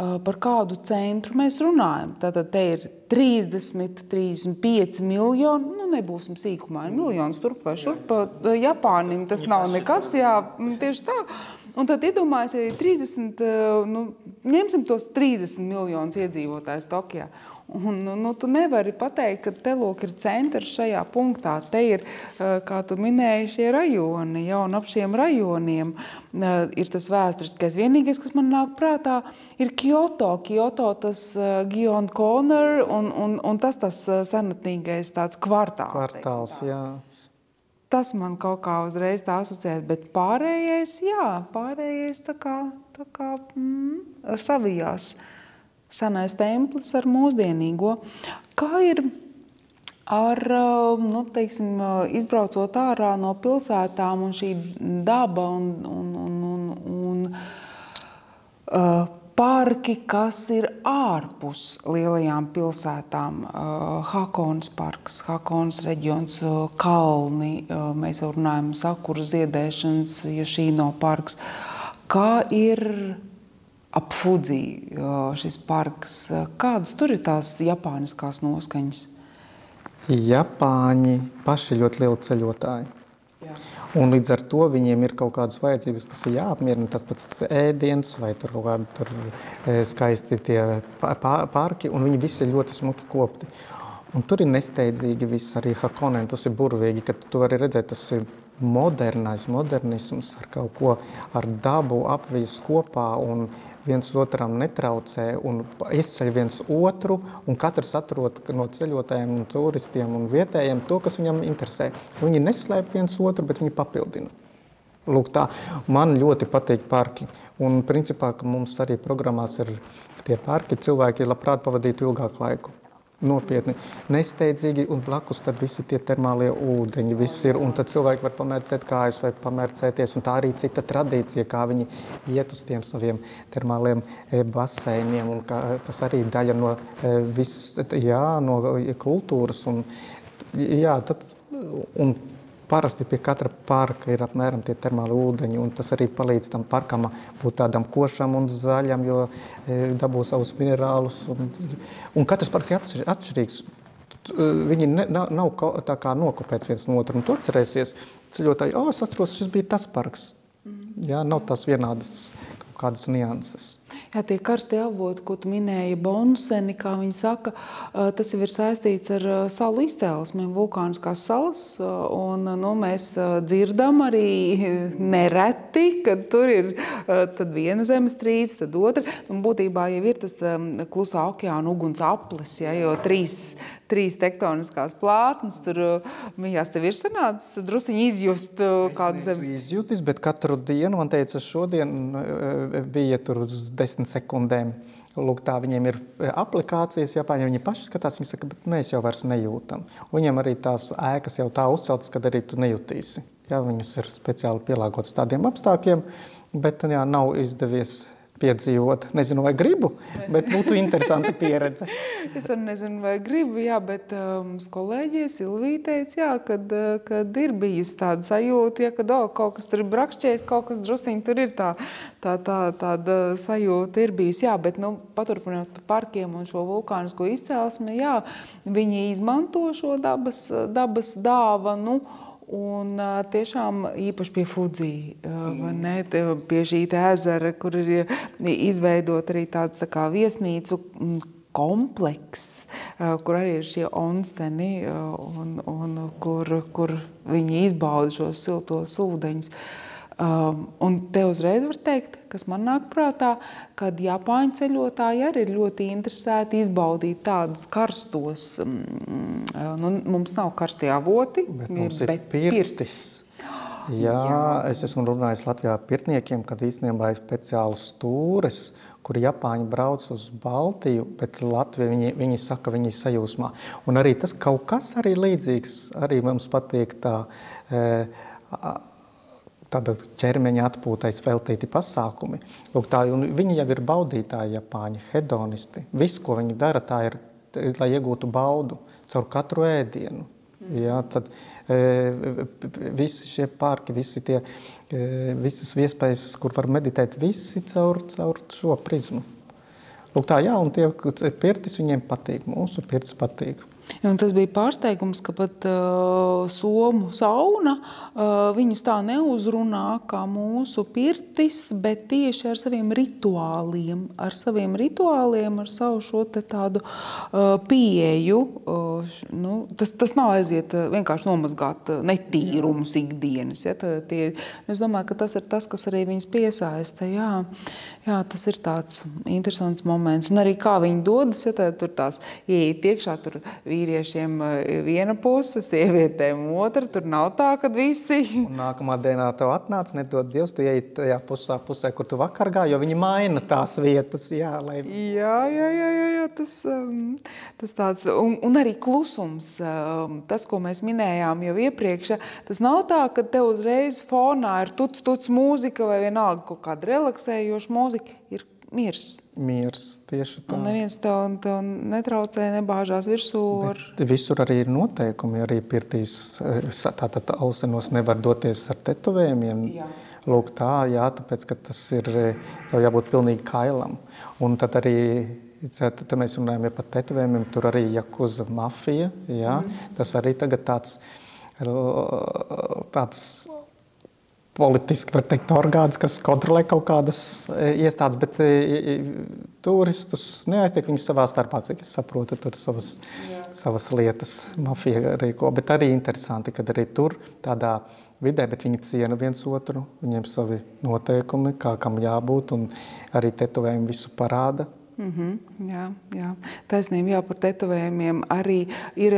par kādu centru mēs runājam. Tātad te ir 30, 35 miljoni, nebūsim sīkumā, miljonus turp vai šurp. Japānim tas nav nekas, jā, tieši tā. Un tad iedomājas, ja 30, ņemsim tos 30 miljonus iedzīvotājus Tokijā. Un tu nevari pateikt, ka te lūk ir centrs šajā punktā. Te ir, kā tu minēji, šie rajoni, ja, un ap šiem rajoniem ir tas vēsturiskais. Vienīgais, kas man nāk prātā, ir Kyoto. Kyoto tas Gion Corner un tas senatnīgais tāds kvartāls. Kvartāls, jā. Tas man kaut kā uzreiz tā asociēs, bet pārējais, jā, pārējais tā kā savijās. Senais templis ar mūsdienīgo. Kā ir ar, teiksim, izbraucot ārā no pilsētām un šī daba un parki, kas ir ārpus lielajām pilsētām? Hakonas parks, Hakonas reģions, kalni, mēs jau runājam sakuru ziedēšanas, Yoshino parks. Kā ir ap Fudzi šis parks? Kādas tur ir tās japāniskās noskaņas? Japāņi paši ļoti lieli ceļotāji. Jā. Un līdz ar to viņiem ir kaut kādas vajadzības, kas ir jāapmierina, tad pats ēdiens vai tur kaut kādi skaisti tie parki, un viņi visi ir ļoti smuki kopti. Un tur ir nesteidzīgi viss, arī Hakonē, tas ir burvīgi, ka tu vari redzēt, tas ir modernisms ar kaut ko, ar dabu apvijas kopā un viens otram netraucē un izceļ viens otru, un katrs atrod no ceļotājiem un turistiem un vietējiem to, kas viņam interesē. Viņi neslēp viens otru, bet viņi papildina. Lūk tā, man ļoti patīk parki, un principā, ka mums arī programmās ir tie parki, cilvēki labprāt pavadītu ilgāku laiku. Nopietni, nesteidzīgi, un blakus tad visi tie termālie ūdeņi, viss ir, un tad cilvēki var pamērcēt kājas vai pamērcēties, un tā arī cita tradīcija, kā viņi iet uz tiem saviem termāliem baseiniem, un tas arī daļa no visas, jā, no kultūras, un jā, tad, un parasti pie katra parka ir apmēram tie termāli ūdeņi, un tas arī palīdz tam parkam būt tādam košam un zaļam, jo dabū savus minerālus. Un katrs parks ir atšķirīgs. viņi nav tā kā nokopēts viens no otru. Un tu atcerēsies, ceļotāji, es atceros, šis bija tas parks. Jā, nav tās vienādas kaut kādas nianses. Jā, tie karstie avoti, ko tu minēji, Bonseni, kā viņi saka, tas jau ir saistīts ar salu izcēlesmi, vulkāniskās salas, un mēs dzirdam arī nereti, kad tur ir tad viena zemestrīce, tad otra, un būtībā jau ir tas klusā okeāna uguns aplis, ja, jo trīs tektoniskās plātnes, tur viņās tev ir sanācis drusciņi izjust kādu zemestrīci. Izjūtis, bet katru dienu, man teica, šodien bija tur uz 10 sekundēm. Lūk, tā viņiem ir aplikācijas, Japāņi viņi paši skatās, viņi saka, bet mēs jau vairs nejūtam. Un viņiem arī tās ēkas jau tā uzceltas, kad arī tu nejutīsi. Jā, viņas ir speciāli pielāgotas tādiem apstākļiem, bet jā, nav izdevies piedzīvot. Nezinu, vai gribu, bet būtu interesanti pieredze. Es arī nezinu, vai gribu, jā, bet kolēģie Silvija teica, jā, kad ir bijusi tāda sajūta, ja, kad kaut kas tur ir brakšķējis, kaut kas drusiņi tur ir tāda sajūta ir bijusi, jā, bet paturpinot par parkiem un šo vulkānisko izcēlesmi, jā, viņi izmanto šo dabas dāvanu. Un tiešām īpaši pie Fudzi, pie šī ezera, kur ir izveidot arī tāds tā kā viesnīcu komplekss, kur arī ir šie onseni un kur viņi izbauda šos siltos ūdeņus. Un te uzreiz var teikt, kas man nāk prātā, kad Japāņu ceļotāji arī ir ļoti interesēti izbaudīt tādus karstos. Mums nav karstie avoti, bet pirtis. Jā, es esmu runājis Latvijā pirtniekiem, kad īstenībā ir speciāls stūres, kur Japāņi brauc uz Baltiju, bet Latvija, viņi saka, viņi sajūsmā. Un arī tas kaut kas arī līdzīgs, arī mums patīk tāda ķermeņa atpūtais veltīti pasākumi. Lūk, viņi jau ir baudītāji Japāņi, hedonisti. Viss, ko viņi dara, tā ir, lai iegūtu baudu caur katru ēdienu. Jā, tad visi šie parki, visas iespējas, kur var meditēt, visi caur šo prizmu. Lūk, tā, jā, un tie pirtis viņiem patīk, mūsu pirtis patīk. Un tas bija pārsteigums, ka pat somu sauna viņus tā neuzrunā kā mūsu pirtis, bet tieši ar saviem rituāliem, ar savu šo te tādu pieeju. Tas nav aiziet vienkārši nomazgāt netīrumus ikdienas. Ja? Es domāju, ka tas ir tas, kas arī viņus piesaista. Jā, tas ir tāds interesants moments. Un arī kā viņi dodas, ja tur tās ieiet iekšā, tur vīriešiem viena puse, sievietēm otra, tur nav tā, kad visi. Un nākamā dienā tev atnāc, nedod Dievs, tu ieej tajā pusē, kur tu vakar gāji, jo viņi maina tās vietas. Jā, tas tāds. Un arī klusums, tas, ko mēs minējām jau iepriekš, tas nav tā, ka tev uzreiz fonā ir tuc mūzika vai vienalga kaut kāda relaksējoša mūzika, ir miers. Miers, tieši tā. Un neviens tev netraucē, nebāžās virsū. Visur arī ir noteikumi, arī pirtīs, tātad ausenos nevar doties ar tetovējumiem. Jā. Lūk tā, jā, tāpēc, ka tas ir, tev jābūt pilnīgi kailam. Un tad arī, tad mēs runājam par tetovējumiem, tur arī Jakuza mafija, jā, tas arī tagad tāds politiski, var teikt, orgāns, kas kontrolē kaut kādas iestādes, bet turistus neaiztiek, viņi savā starpā, cik es saprotu, tur savas lietas mafija rīko. Bet arī interesanti, kad arī tur tādā vidē, bet viņi ciena viens otru, viņiem savi noteikumi, kā kam jābūt, un arī tetovējumi visu parāda. Jā, taisnība, jā, par tetovējumiem arī ir,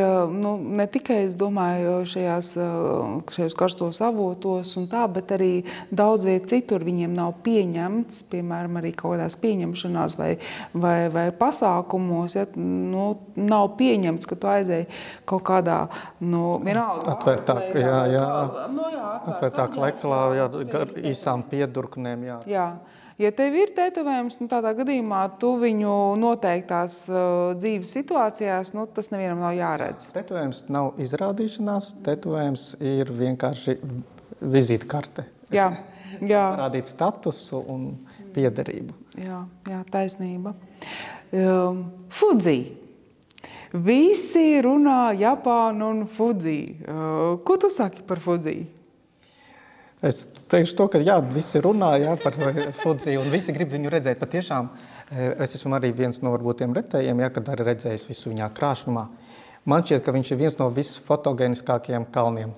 ne tikai, es domāju, šajos karstos avotos un tā, bet arī daudz viet citur viņiem nav pieņemts, piemēram, arī kaut kādās pieņemšanās vai pasākumos, ja, nav pieņemts, ka tu aizēji kaut kādā, vienalga. Atvērtāk, atvērtāk leklā, īsām piedurknēm, jā. Jā. Ja tev ir tetovējums, tādā gadījumā tu viņu noteiktās dzīves situācijās, tas nevienam nav jāredz. Tetovējums nav izrādīšanās, tetovējums ir vienkārši vizītkarte. Jā. Rādīt statusu un piederību. Jā, taisnība. Fudzi. Visi runā Japānu un Fudzi. Ko tu saki par Fudzi? Es teikšu to, ka jā, visi runā par Fudzi un visi grib viņu redzēt. Patiešām es esmu arī viens no varbūt tiem retējiem, kad arī redzējis visu viņā krāšņumā. Man šķiet, ka viņš ir viens no visfotogēniskākajiem kalniem.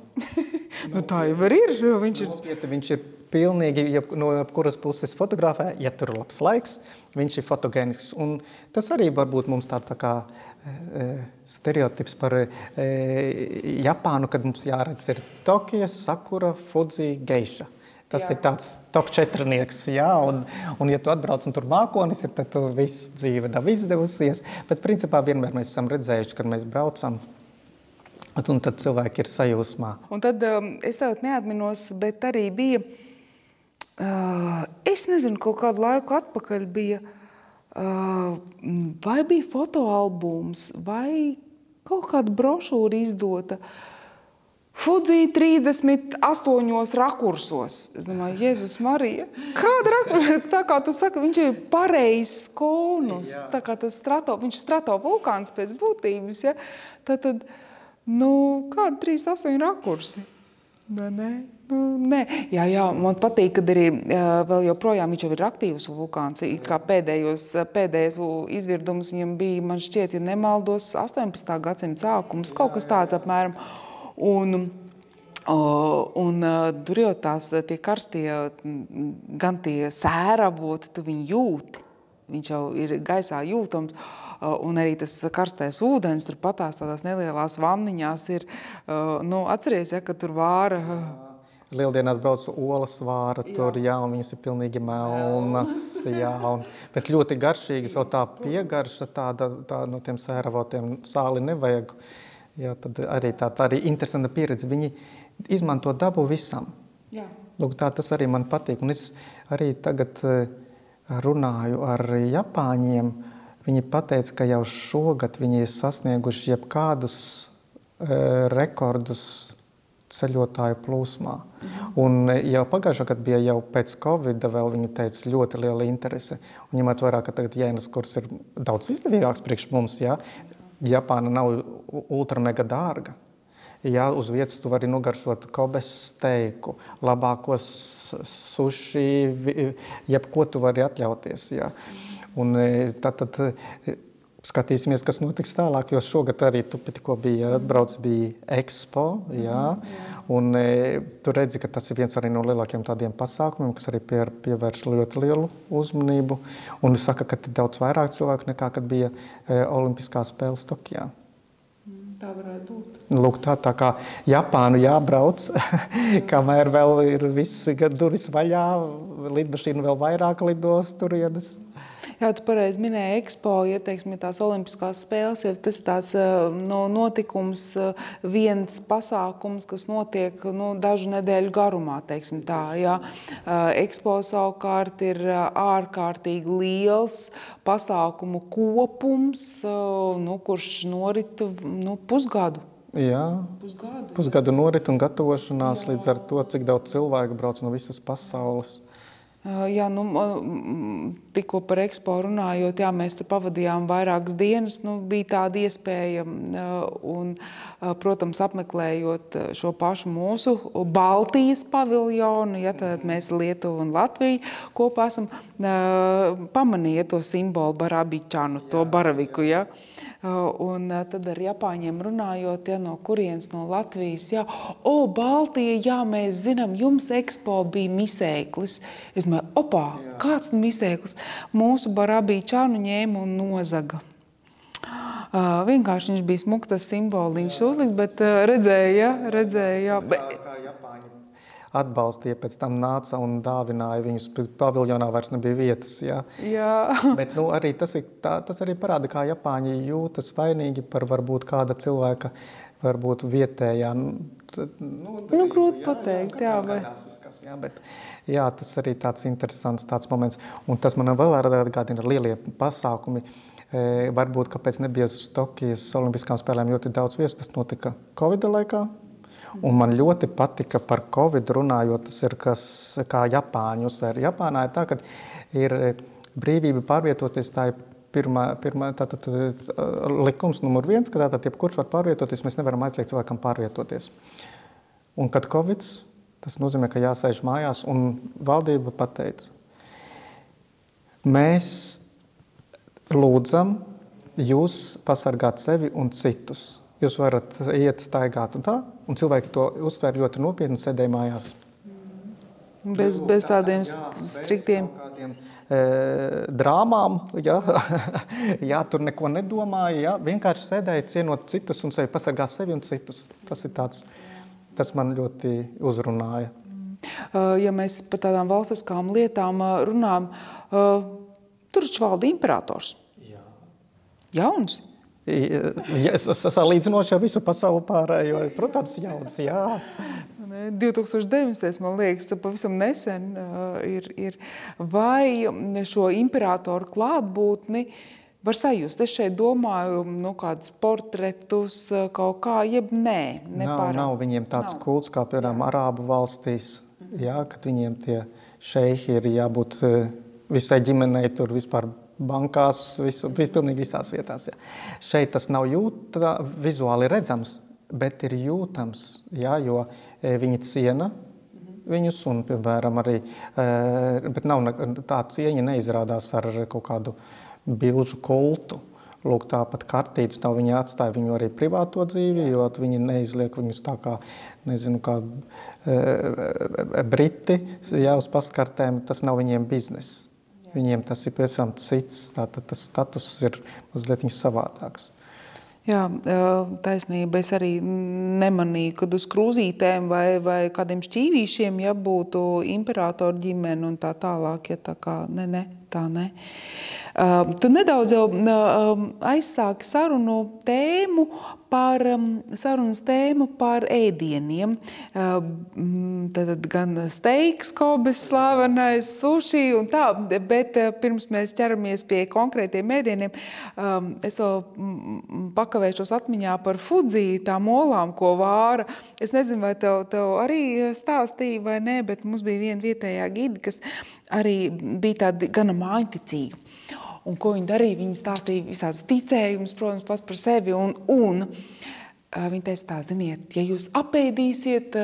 Tā jau ir. Viņš ir pilnīgi, no kuras puses fotografē, ja tur ir labs laiks, viņš ir fotogēnisks. Un tas arī varbūt mums tāds tā kā stereotips par Japānu, kad mums jāredz ir Tokija, Sakura, Fudzi, Geiša. Tas ir tāds top 4-nieks, un ja tu atbrauc un tur mākonis ir, tad tu viss dzīve nav izdevusies. Bet principā vienmēr mēs esam redzējuši, kad mēs braucam, un tad cilvēki ir sajūsmā. Un tad es tagad neatminos, bet arī bija, es nezinu, kaut kādu laiku atpakaļ bija, vai bija fotoalbums, vai kaut kāda brošūra izdota. Fudzi 38 rakursos. Es domāju, Jēzus Marija, kāda rakursa? Tā kā tu saka, viņš ir pareizs konus, tā kā tas viņš ir stratovulkāns pēc būtības, ja? Tad, kāda 38 rakursi? Nē. Jā, man patīk, kad arī vēl joprojām viņš jau ir aktīvs vulkāns. It kā pēdējais izvirdumus viņam bija, man šķiet, ja nemaldos, 18. gadsimta sākums, kaut kas tāds apmēram. Un tur jau tie karstie, gan tie sēravoti, tu viņu jūti. Viņš jau ir gaisā jūtams. Un arī tas karstais ūdens, tur patās tādās nelielās vanniņās ir, atceries, ka tur vāra. Lieldienās brauc olas vāra tur, un viņas ir pilnīgi melnas, bet ļoti garšīgas, vēl tā piegarša tāda no tiem sēravotiem sāli nevajag. Tad arī interesanta pieredze. Viņi izmanto dabu visam. Lūk, tas arī man patīk. Un es arī tagad runāju ar Japāņiem. Viņi pateica, ka jau šogad viņi ir sasnieguši jebkādus rekordus ceļotāju plūsmā. Un jau pagājušā gadu bija jau pēc Covida vēl viņi teica ļoti liela interese. Un ņemot vērā, ka tagad jēnas kurs ir daudz izdevīgāks priekš mums, Japāna nav ultramega dārga. Uz vietas tu vari nogaršot Kobes steiku, labākos suši, jebko tu vari atļauties. Un tad skatīsimies, kas notiks tālāk, jo šogad arī tu tikko bija Expo, un tu redzi, ka tas ir viens arī no lielākiem tādiem pasākumiem, kas arī pievērš ļoti lielu uzmanību, un saka, ka ir daudz vairāk cilvēku nekā, kad bija Olimpiskās spēles Tokijā. Tā varētu būt. Lūk, tā kā Japānu jābrauc, kamēr vēl ir viss durvis vaļā, lidmašīna vēl vairāk lidos turienes. Jā, tu pareizi minēji Expo, teiksim, tās Olimpiskās spēles, tas ir tāds notikums, viens pasākums, kas notiek dažu nedēļu garumā, teiksim tā. Expo savukārt ir ārkārtīgi liels pasākumu kopums, kurš norit pusgadu. Pusgadu norit un gatavošanās līdz ar to, cik daudz cilvēku brauc no visas pasaules. Tikko par Expo runājot, mēs tur pavadījām vairākas dienas, bija tāda iespēja, un, protams, apmeklējot šo pašu mūsu Baltijas paviljonu, tad mēs Lietuvu un Latviju kopā esam pamanīja to simbolu Barabičanu, to baraviku, un tad ar Japāņiem runājot, no kurienes no Latvijas, Baltija, mēs zinām, jums Expo bija misēklis. Es domāju, kāds misēklis? Mūsu Barabičanu ņēma un nozaga. Vienkārši viņš bija smuks tas simboliņš uzlikt, bet redzēja. Kā Japāņi atbalstīja, pēc tam nāca un dāvināja viņus, paviljonā vairs nebija vietas. Bet arī tas arī parāda, kā Japāņi jūtas vainīgi par varbūt kāda cilvēka, varbūt vietējā. Grūti pateikt, bet tas arī tāds interesants tāds moments. Un tas man vēl atgādina lielie pasākumi. Varbūt, kāpēc nebija uz Tokijas Olimpiskām spēlēm ļoti daudz viesu, tas notika Covida laikā. Un man ļoti patika par Covid runājot, tas ir kā Japāņi uztver. Japānā ir tā, ka ir brīvība pārvietoties, tā ir tātad likums numur 1, ka tātad jebkurš var pārvietoties, mēs nevaram aizliegt cilvēkam pārvietoties. Un kad Covids, tas nozīmē, ka jāsēž mājās, un valdība pateica, mēs lūdzam jūs pasargāt sevi un citus. Jūs varat iet, staigāt un tā, un cilvēki to uztver ļoti nopietni un sēdēja mājās. Bez tādiem striktiem drāmām, jā, tur neko nedomāja, jā, vienkārši sēdēja cienot citus un sevi pasargāt sevi un citus. Tas man ļoti uzrunāja. Ja mēs par tādām valstiskām lietām runājam, tur valda imperators. Jauns? Salīdzinoši visu pasauli pārējo, protams, jauns, jā. 2019, man liekas, tā pavisam nesen ir. Vai šo imperatoru klātbūtni var sajust? Es šeit domāju, kādus portretus kaut kā, jeb nē. Nav viņiem tāds kults, kā piemēram Arābu valstīs, jā, kad viņiem tie šeihi ir jābūt visai ģimenei tur vispār bankās, pilnīgi visās vietās. Jā. Šeit tas nav vizuāli redzams, bet ir jūtams, jā, jo viņi ciena viņus un, piemēram, arī, bet nav tā cieņa neizrādās ar kaut kādu bilžu kultu. Lūk, tāpat kartītes nav, viņi atstāja viņu arī privāto dzīvi, jo viņi neizliek viņus tā kā, nezinu, kā briti, jā, uz pastkartēm, tas nav viņiem bizness. Viņiem tas ir pēc tam cits, tātad tas status ir mazliet savādāks. Jā, taisnība. Es arī nemanīju, kad uz krūzītēm vai kādiem šķīvīšiem, ja būtu imperatoru ģimene un tā tālāk, ja tā kā, tā ne. Tu nedaudz jau aizsāki sarunas tēmu par ēdieniem. Tad gan steiks, Kobes slavenais, suši un tā, bet pirms mēs ķeramies pie konkrētiem ēdieniem, es vēl pakavēšos atmiņā par Fudzi, tām olām, ko vāra. Es nezinu, vai tev arī stāstīja vai nē, bet mums bija viena vietējā gidi, kas arī bija tādi gana mājiņticīgi. Un ko viņi darīja? Viņi stāstīja visādas ticējumus, protams, pats par sevi. Un viņi teica tā, ziniet, ja jūs apēdīsiet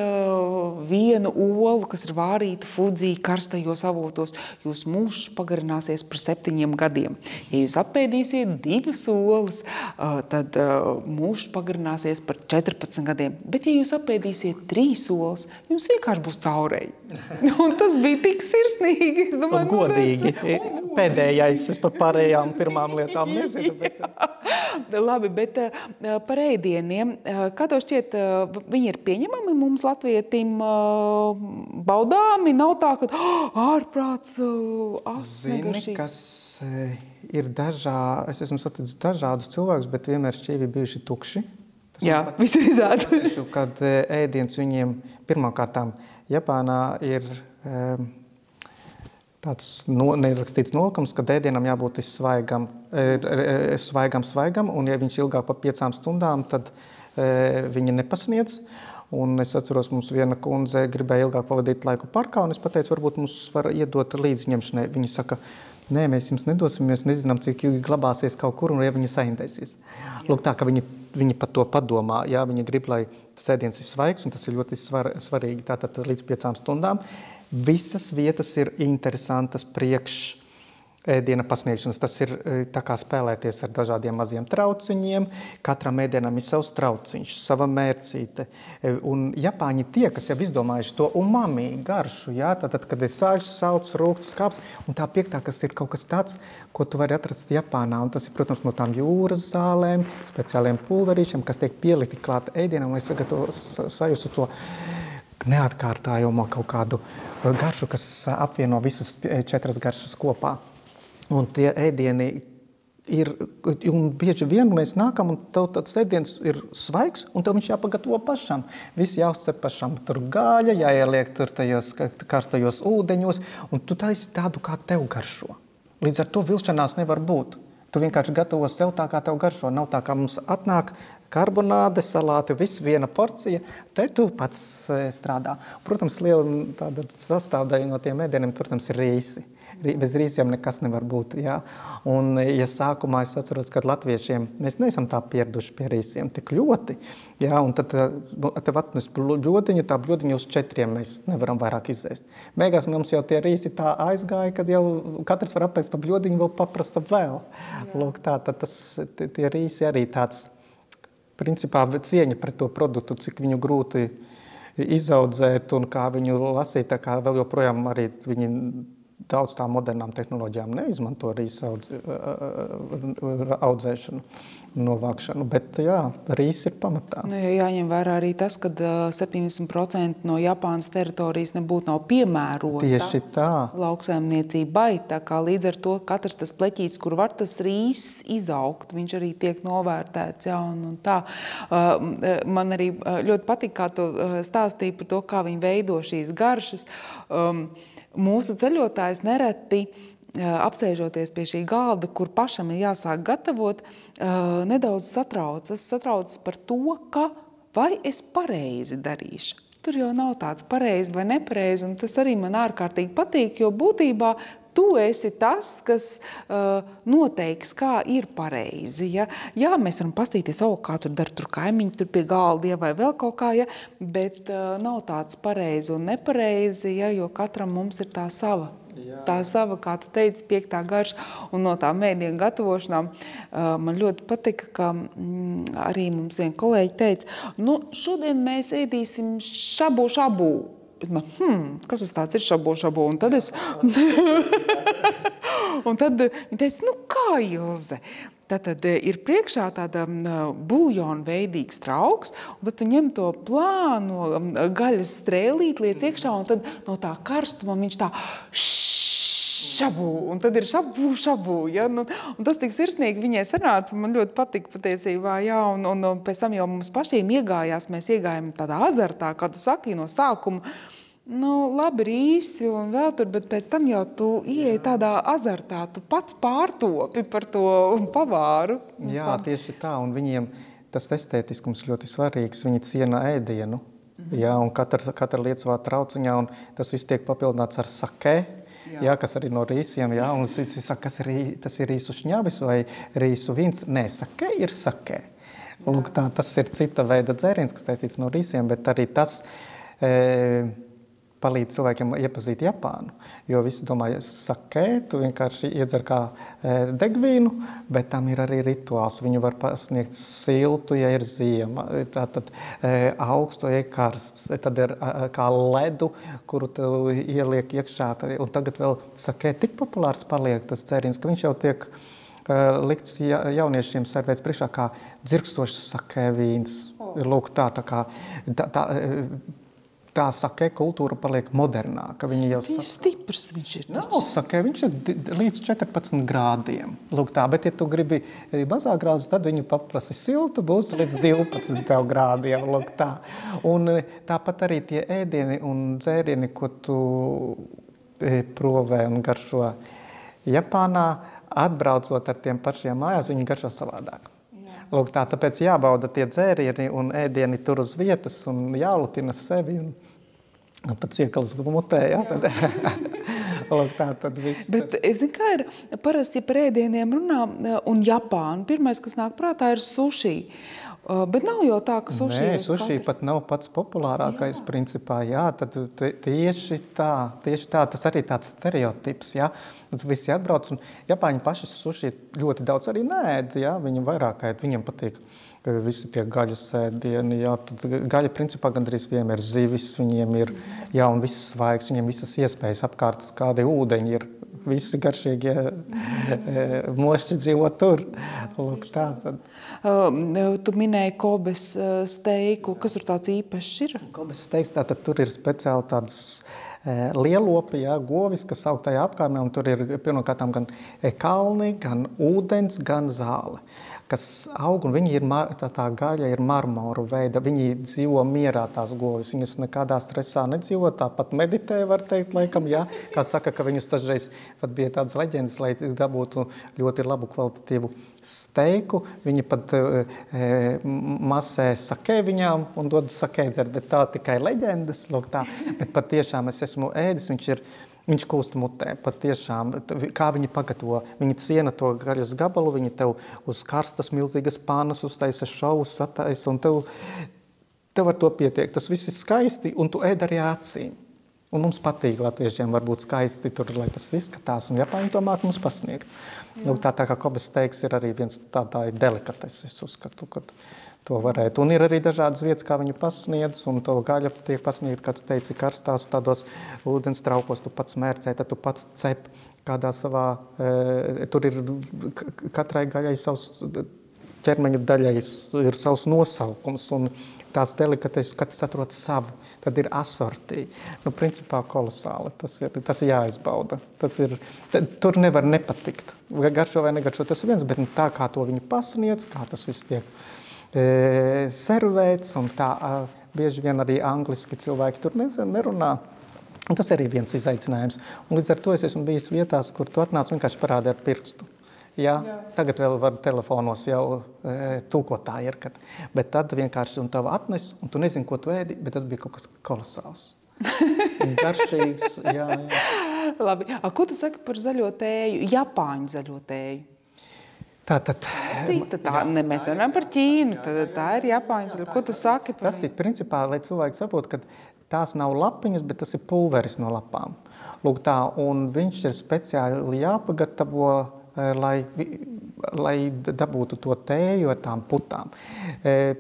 vienu olu, kas ir vārīta Fudzi karstajos avotos, jūs mūžs pagarināsies par 7 gadiem. Ja jūs apēdīsiet 2 olas, tad mūžs pagarināsies par 14 gadiem. Bet ja jūs apēdīsiet 3 olas, jums vienkārši būs caurēji. Un tas bija tik sirsnīgi. Es domāju, godīgi. Pēdējais, es par pārējām pirmām lietām nezinu. Bet... Labi, bet par ēdieniem. Kā tev šķiet, viņi ir pieņemami mums latvietim baudāmi? Nav tā, ka ārprāts, Zini, kas ir es esmu saticis dažādus cilvēkus, bet vienmēr šķīvi bijuši tukši. Jā, visizādi. Kad ēdiens viņiem pirmkārtām Japānā ir tāds nerakstīts nolikums, ka ēdienam jābūt svaigam, un ja viņš ilgāk par 5 stundām, tad viņa nepasniedz. Un es atceros, mums viena kundze gribēja ilgāk pavadīt laiku parkā, un es pateicu, varbūt mums var iedot līdzņemšanai. Viņa saka, nē, mēs jums nedosim, mēs nezinām, cik ilgi glabāsies kaut kur, un ja viņa saindēsies. Lūk tā, ka viņi par to padomā, jā, viņi grib, lai tas ēdiens ir svaigs, un tas ir ļoti svarīgi, tātad līdz 5 stundām. Visas vietas ir interesantas priekš ēdiena pasniegšanas. Tas ir tā kā spēlēties ar dažādiem maziem trauciņiem. Katram ēdienam ir savs trauciņš, sava mērcīte. Un Japāņi tie, kas jau izdomājuši to umami garšu, jā, tātad, kad ir sāļš, salds, rūgts, skāps, un tā 5. kas ir kaut kas tāds, ko tu vari atrast Japānā. Un tas ir, protams, no tām jūras zālēm, speciāliem pulverīšiem, kas tiek pielikti klāt ēdienam, lai sajustu to neatkārtājumu kaut kādu garšu, kas apvieno visas 4 garšas kopā. Un tie ēdieni ir, un bieži vien mēs nākam, un tev tāds ēdiens ir svaigs, un tev viņš jāpagatavo pašam. Viss jāuzcep pašam. Tur gāļa, jāieliek tur tajos karstajos ūdeņos, un tu taisi tādu, kā tev garšo. Līdz ar to vilšanās nevar būt. Tu vienkārši gatavo sev tā, kā tev garšo. Nav tā, kā mums atnāk karbonāde, salāti, viss viena porcija, te tu pats strādā. Protams, liela tāda sastāvdaļa no tiem ēdieniem, protams, ir rīsi. bez rīsiem nekas nevar būt, jā. Un, ja sākumā es atceros, ka latviešiem mēs neesam tā pieraduši pie rīsiem tik ļoti, jā, un tad tev atnes bļodiņu, tā bļodiņu uz 4 mēs nevaram vairāk izēst. Beigās mums jau tie rīsi tā aizgāja, kad jau katrs var apēst pa bļodiņu, vēl paprasta vēl. Lūk, tā, tad tie rīsi arī tāds, principā, cieņa pret to produktu, cik viņu grūti izaudzēt un kā viņu lasīt, tā kā vēl joprojām arī viņi daudz tām modernām tehnoloģijām neizmanto rīsu audzēšanu, novākšanu, bet jā, rīs ir pamatā. Nu, jāņem vērā arī tas, ka 70% no Japānas teritorijas nebūtu nav piemērota Tieši tā. Lauksaimniecībai, tā kā līdz ar to katrs tas pleķīts, kur var tas rīs izaugt, viņš arī tiek novērtēts, jā, un tā. Man arī ļoti patīk, kā tu stāstīji par to, kā viņi veido šīs garšas. Mūsu ceļotājs nereti, apsēžoties pie šī galda, kur pašam ir jāsāk gatavot, nedaudz satraucas par to, ka vai es pareizi darīšu. Tur jau nav tāds pareizi vai nepareizi, un tas arī man ārkārtīgi patīk, jo būtībā tu esi tas, kas noteiks, kā ir pareizi. Ja? Jā, mēs varam pastīties, kā tur dara tur kaimiņi, tur pie galda, ja, vai vēl kaut kā, ja? Bet nav tāds pareizi un nepareizi, ja? Jo katram mums ir tā sava. Jā. Tā sava, kā tu teici, 5. garša, un no tā mēdienu gatavošanām man ļoti patika, ka arī mums vien kolēģi teica, nu, šodien mēs ēdīsim šabu. Kas tas tāds ir šabu? Un tad es... un tad viņi teica, nu kā, Ilze? Tad ir priekšā tāda buljona veidīgs trauks, un tad tu ņem to plāno gaļas strēlīt, liec iekšā, un tad no tā karstuma viņš tā šabu, un tad ir šabu, ja? Un tas tik sirsnīgi viņai sanāca, man ļoti patika patiesībā, jā, un pēc tam jau mums pašiem mēs iegājām tādā azartā, kā tu saki, no sākuma, nu, labi rīsi un vēl tur, bet pēc tam jau tu ieeji tādā azartā, tu pats pārtopi par to pavāru. Jā, tieši tā, un viņiem tas estētiskums ļoti svarīgs, viņi ciena ēdienu, jā, un katra lieta savā trauciņā, un tas viss tiek papildināts ar sakē, jā, kas arī no rīsiem, jā, un saka, tas ir rīsu šņabis vai rīsu vīns? Nē, sakē ir sakē. Lūk, tā, tas ir cita veida dzēriens, kas taisīts no rīsiem, bet arī tas palīdz cilvēkiem iepazīt Japānu, jo visi domā, sakē, tu vienkārši iedzer kā degvīnu, bet tam ir arī rituāls. Viņu var pasniegt siltu, ja ir ziema, tātad augstu, ja ir karsts, tad ir kā ledu, kuru tu ieliek iekšā, un tagad vēl sakē tik populārs paliek tas dzēriens, ka viņš jau tiek likts jauniešiem servēts priekšā kā dzirkstošs sakē vīns. Lūk, tā sakē kultūra paliek modernāka. Stiprs viņš ir. Nav sakē, viņš ir līdz 14 grādiem. Lūk tā, bet ja tu gribi mazāk grādus, tad viņu paprasi siltu, būs līdz 12 grādiem. Lūk tā. Un tāpat arī tie ēdieni un dzērieni, ko tu provē un garšo Japānā, atbraucot ar tiem pašiem mājās, viņi garšo savādāk. Lūk, tāpēc jābauda tie dzērieni un ēdieni tur uz vietas un jālutina sevi un pats iekals mutē, jā. Lūk, tad viss. Bet, zini, kā ir parasti, ja par ēdieniem runā un Japānu, pirmais, kas nāk prātā, ir sushi. Bet nav jau tā, ka sushi ir uz katru. Sushi pat nav pats populārākais, jā. Principā, jā, tad tieši tā, tas arī tāds stereotips, jā. Tad visi atbrauc, un Japāņi paši suši ļoti daudz arī neēd, jā, viņam vairāk ēd, viņam patīk visi tie gaļas ēdieni, jā, tad gaļa principā gandrīz vienam ir zivis, viņiem ir, jā, un viss svaigs, viņiem visas iespējas apkārt, kādi ūdeņi ir, visi garšīgie mošķi dzīvo tur. Lūk, tā tad. Tu minēji Kobes steiku, kas tur tāds īpašs ir? Kobes steiks, tātad tur ir speciāli tāds lielopi, jā, govis, kas aug tajā apkārtnē, un tur ir pirmkārtām gan kalni, gan ūdens, gan zāle, kas aug, un viņi ir, tā gaļa ir marmoru veida, viņi dzīvo mierā tās govis, viņas nekādā stresā nedzīvo, tāpat meditē, var teikt, laikam, jā, kā saka, ka viņus tažreiz pat bija tādas leģendas, lai dabūtu ļoti labu kvalitatīvu steiku, viņi pat masē sakē viņām un dod sakē dzert, bet tā tikai leģendas, lūk tā, bet pat tiešām es esmu ēdis, viņš ir Viņš kūst mutē, patiešām, kā viņi pagatavo. Viņi ciena to gaļas gabalu, viņi tev uz karstas milzīgas pānas uztaisa šovus, sataisa, un tev ar to pietiek. Tas viss ir skaisti, un tu ēd arī acīm. Un mums patīk latviešiem varbūt skaisti tur, lai tas izskatās, un Japāņi to māk mums pasniegt. Tā kā Kobes steiks ir arī viens tā ir delikates, es uzskatu, ka to varētu. Un ir arī dažādas vietas, kā viņi pasniedz, un to gaļa tiek pasniegt, kā tu teici, karstās tādos ūdens traukos, tu pats mērcē, tad tu pats cep kādā savā, tur ir katrai gaļai savs ķermeņa daļai ir savs nosaukums, un tās delikates, katrs atrod savu. Tad ir asortī. Principā kolosāli. Tas ir jāizbauda. Tur nevar nepatikt. Garšo vai negaršo, tas ir viens, bet tā kā to viņi pasniedz, kā tas viss tiek servēts, un tā bieži vien arī angliski cilvēki tur nerunā. Un tas arī viens izaicinājums. Un līdz ar to es esmu bijis vietās, kur tu atnāc vienkārši parādi ar pirkstu. Jā. Tagad vēl var telefonos jau tulkotāji ir, bet tad vienkārši un tev atnes, un tu nezini, ko tu ēdi, bet tas bija kaut kas kolosāls. Garšīgs, jā. Labi. Ko tu saki par zaļo tēju, Japāņu zaļo tēju? Tātad. Cita tā, mēs runājam par Ķīnu, tā ir Japāņu zaļo. Ko tu saki par Tas ir principā, lai cilvēki saprot, ka tās nav lapiņas, bet tas ir pulveris no lapām. Lūk tā, un viņš ir speciāli jāpagatavo, lai dabūtu to tēju ar tām putām.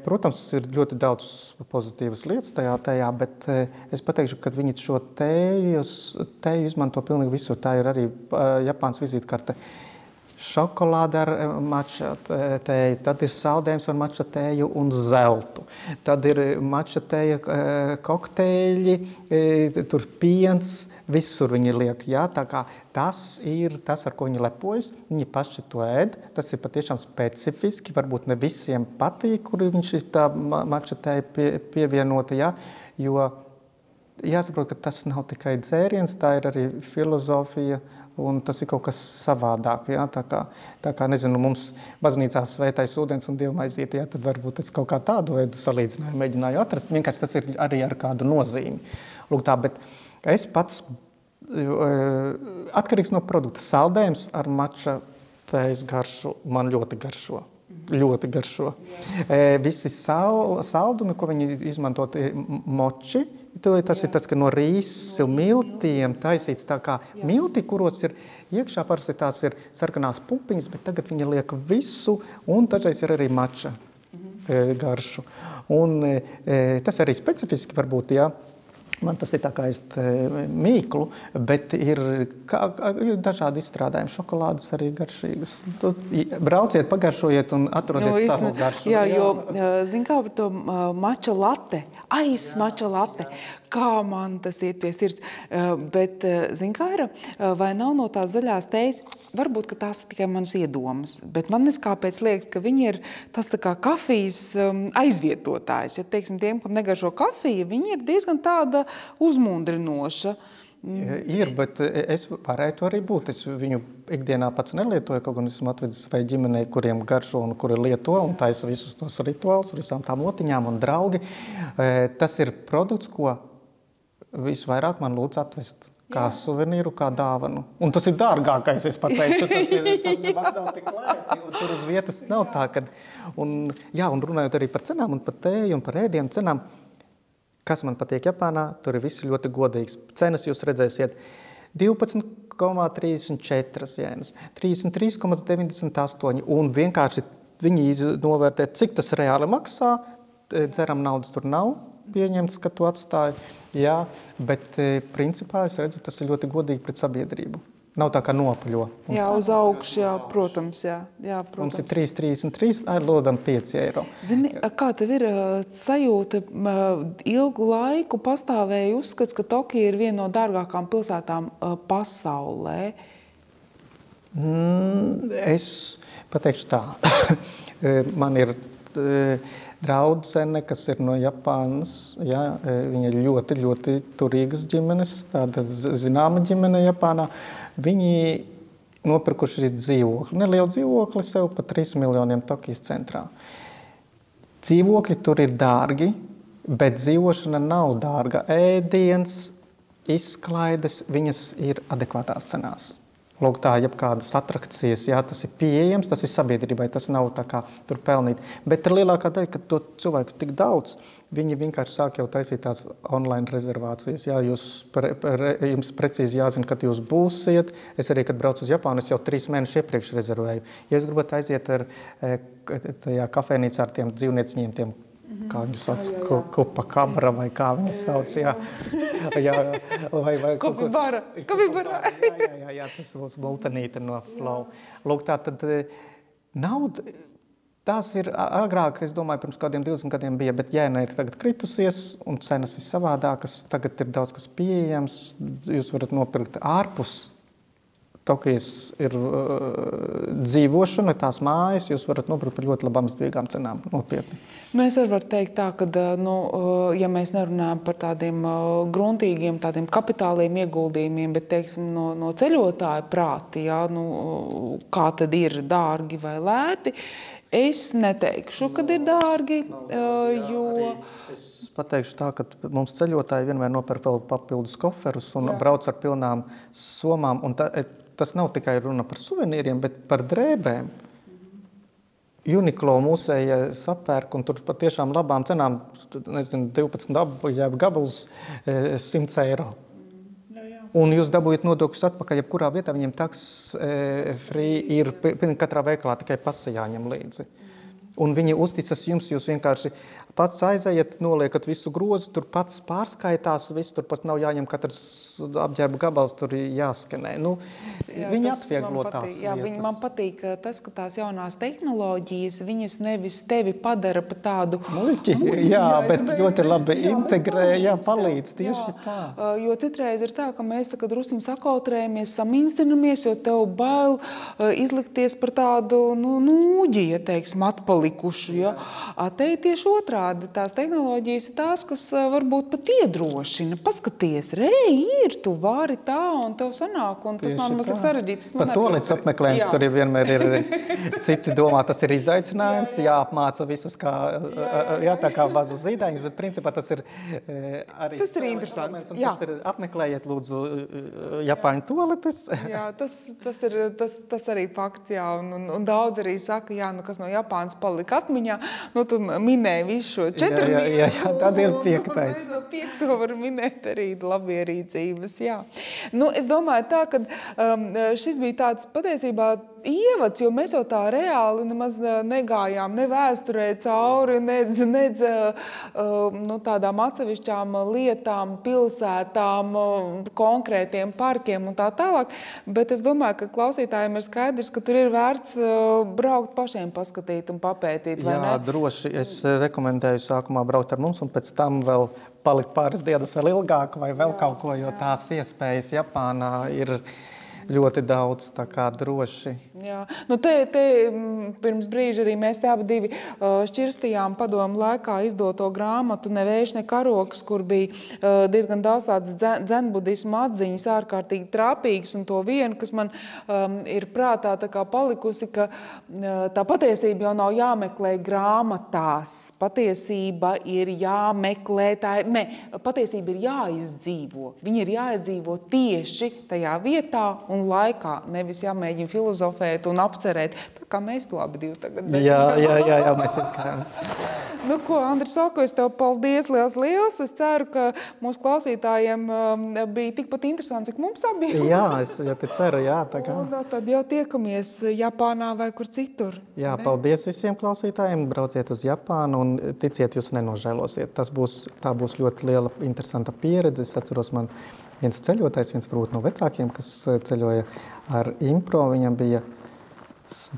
Protams, ir ļoti daudz pozitīvas lietas tajā, bet es pateikšu, ka viņi šo tēju izmanto pilnīgi visur. Tā ir arī Japānas vizītkarte. Šokolāde ar mača tēju, tad ir saldējums ar mača tēju un zeltu. Tad ir mača tēja kokteļi, tur piens, visur viņi liek. Jā, tā kā tas ir tas, ar ko viņi lepojas. Viņi paši to ēd. Tas ir patiešām specifiski. Varbūt ne visiem patīk, kuri viņš ir tā mača tēja pievienota. Jā, jo jāsaprot, ka tas nav tikai dzēriens, tā ir arī filozofija. Un tas ir kaut kas savādāk. Jā? Tā kā nezinu, mums baznīcās svētais ūdens un dievmaizīte, jā, tad varbūt es kaut kā tādu veidu salīdzinājumu mēģināju atrast. Vienkārši tas ir arī ar kādu nozīmi. Lūk tā, bet es pats atkarīgs no produkta. Saldējums ar mača tējas garšu man ļoti garšo. Ļoti garšo. Visi saldumi, ko viņi izmantot, moči, tas ir tas, ka no rīsu miltiem taisīts tā kā milti, kuros ir iekšā parasti tās ir sarkanās pupiņas, bet tagad viņi liek visu, un dažreiz ir arī mača garšu. Un tas arī specifiski varbūt, jā. Man tas ir tā kā ēst mīklu, bet ir dažādi izstrādājumi. Šokolādes arī garšīgas. Brauciet, pagaršojiet un atrodiet savu garšu. Jā, jo, zin kā par to mača latte, mača latte, kā man tas iet pie sirds. Bet, zin kā ir, vai nav no tās zaļās tējas, varbūt, ka tās ir tikai manas iedomas, bet man neskāpēc liekas, ka viņi ir tas tā kā kafijas aizvietotājs. Ja, teiksim, tiem, kam negaršo kafija, viņi ir diezgan tāda uzmundrinoša. Ir, bet es varētu arī būt. Es viņu ikdienā pats nelietoju, kaut gan esmu atvedis vai ģimenei, kuriem garšo un kuri lieto un taisa visus tos rituālus, visām tām otiņām un draugi. Tas ir produkts, ko visvairāk man lūdz atvest kā suvenīru, kā dāvanu. Un tas ir dārgākais, es pateikšu. Tas nemaz nav tik lēti, un tur uz vietas nav tā, kad... Un runājot arī par cenām un par tēju un par ēdienu cenām, kas man patīk Japānā, tur ir viss ļoti godīgs. Cenas jūs redzēsiet 12,34 jēnas, 33,98 un vienkārši viņi novērtē, cik tas reāli maksā, dzeram naudas tur nav pieņemts, ka tu atstāji, jā, bet principā es redzu, tas ir ļoti godīgi pret sabiedrību. Nav tā kā nopaļo. Jā, uz augšu, jā, protams, jā, protams. Mums ir 3,33, lodam 5 eiro. Zini, kā tev ir sajūta, ilgu laiku pastāvēja uzskats, ka Tokija ir viena no dārgākām pilsētām pasaulē? Es pateikšu tā. Man ir draudzene, kas ir no Japānas. Jā, viņa ir ļoti, ļoti turīgas ģimenes, tāda zināma ģimene Japānā. Viņi nopirkuši dzīvokli, nelielu dzīvokli sev pa 3 miljoniem Tokijas centrā. Dzīvokļi tur ir dārgi, bet dzīvošana nav dārga. Ēdiens izklaides, viņas ir adekvātās cenās. Lūk, tā, jebkādas atrakcijas, jā, tas ir pieejams, tas ir sabiedrībai, tas nav tā kā tur pelnīt. Bet ar lielākā daļa, kad to cilvēku tik daudz, viņi vienkārši sāk jau taisīt tās online rezervācijas. Jā, jums precīzi jāzina, kad jūs būsiet. Es arī, kad braucu uz Japānu, es jau 3 mēnešus iepriekš rezervēju. Ja jūs gribat aiziet ar tajā kafēnīcā ar tiem dzīvnieciņiem, tiem, kā viņus sauc, kupa kabra vai kā viņus sauc, jā. Kapibara. Jā, tas būs multanīte no Flow. Lūk, tā tad nauda, tās ir agrāk, es domāju, pirms kādiem 20 gadiem bija, bet jēna ir tagad kritusies un cenas ir savādākas. Tagad ir daudz kas pieejams, jūs varat nopirkt ārpus Tokijas ir dzīvošana, tās mājas, jūs varat nopirkt par ļoti labām izdevīgām cenām, nopietni. Es varu teikt tā, ka, ja mēs nerunājam par tādiem gruntīgiem, tādiem kapitāliem ieguldījumiem, bet, teiksim, no ceļotāja prāti, jā, kā tad ir dārgi vai lēti, es neteikšu, kad ir dārgi, jo... Es pateikšu tā, ka mums ceļotāji vienmēr nopērk vēl papildus koferus un brauc ar pilnām somām, un tas nav tikai runa par suvenīriem, bet par drēbēm. Uniqlo mūsēja sapērk, un tur patiešām labām cenām, nezinu, 12 gabals 100 eiro. Un jūs dabūjat nodokļus atpakaļ, jebkurā vietā viņiem taks free ir katrā veikalā, tikai pase jāņem līdzi. Un viņi uzticas jums, jūs vienkārši pats aizaiet, noliekat visu grozu, tur pats pārskaitās, visu tur pat nav jāņem katrs apģērba gabals, tur jāskenē. Viņi atvieglo tās lietas. Man patīk tas, ka tās jaunās tehnoloģijas, viņas nevis tevi padara pa tādu... Jā, bet ļoti labi integrē, palīdz tieši tā. Jo citreiz ir tā, ka mēs tā, kad drusiņi sakautrējamies, saminstinamies, jo tev bail izlikties par tādu, nūģi, ja teiksim, atpalikušu, ja. Te tieši otrādi. Tās tehnoloģijas ir tās, kas varbūt pat iedrošina. Paskaties, ir, tu vari tā, un tev sanāk, un tas nav mazliet sarežģīts. Par to līdz apmeklējums tur vienmēr ir citi domā, tas ir izaicinājums, jāapmāca visus kā, tā kā bazu zīdaiņus, bet principā tas ir arī... Tas ir interesants. Tas ir apmeklējiet, lūdzu, Japāņu toaletes. Jā, tas arī fakts, jā, un daudz arī saka, jā, kas no Japānas palika atmiņā, tu minēji visu šo 4 mīnu. Jā, tad ir 5. Uz 5. var minēt arī labierīcības, jā. Es domāju tā, ka šis bija tāds patiesībā ievads, jo mēs jau tā reāli nemaz negājām ne vēsturē cauri, nedz tādām atsevišķām lietām, pilsētām, konkrētiem parkiem un tā tālāk, bet es domāju, ka klausītājiem ir skaidrs, ka tur ir vērts braukt pašiem paskatīt un papētīt, vai ne? Jā, droši. Es rekomendēju sākumā braukt ar mums un pēc tam vēl palikt pāris dienas vēl ilgāk vai vēl kaut ko, jo tās iespējas Japānā ir ļoti daudz, tā kā droši. Jā. Te pirms brīža arī mēs te abi divi šķirstījām padomu laikā izdoto grāmatu Ne vējš, ne karoks, kur bija diezgan daudz tādas dzenbudisma atziņas, ārkārtīgi trāpīgas, un to vienu, kas man ir prātā tā kā palikusi, ka tā patiesība jau nav jāmeklē grāmatās. Patiesība ir jāmeklē, patiesība ir jāizdzīvo. Viņa ir jāizdzīvo tieši tajā vietā un laikā, nevis jāmēģina filozofēt un apcerēt, tā kā mēs to abi divi tagad. Jā, mēs izskatām. Ko, Andris, saku, es tev paldies liels. Es ceru, ka mūsu klausītājiem bija tikpat interesanti, cik mums abi. Jā, es ļoti ceru, jā. Tā kā. Un tad jau tiekamies Japānā vai kur citur. Jā, paldies visiem klausītājiem. Brauciet uz Japānu un ticiet, jūs nenožēlosiet. Tā būs ļoti liela, interesanta pieredze. Es atceros, man viens ceļotājs, viens varbūt no vecākiem, kas ceļoja ar Impro, viņam bija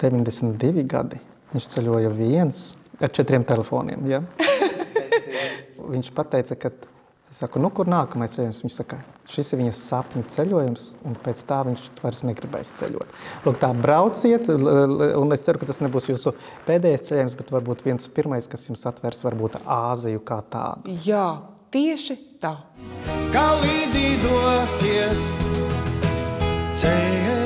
92 gadi. Viņš ceļoja viens ar 4 telefoniem. Ja? Viņš pateica, ka, es saku, kur nākamais ceļojums? Viņš saka, šis ir viņas sapņu ceļojums, un pēc tā viņš vairs negribēs ceļot. Lūk, tā brauciet, un es ceru, ka tas nebūs jūsu pēdējais ceļojums, bet varbūt viens pirmais, kas jums atvērs varbūt Āziju kā tādu. Jā, tieši tā. Kā līdzi dosies ceļš.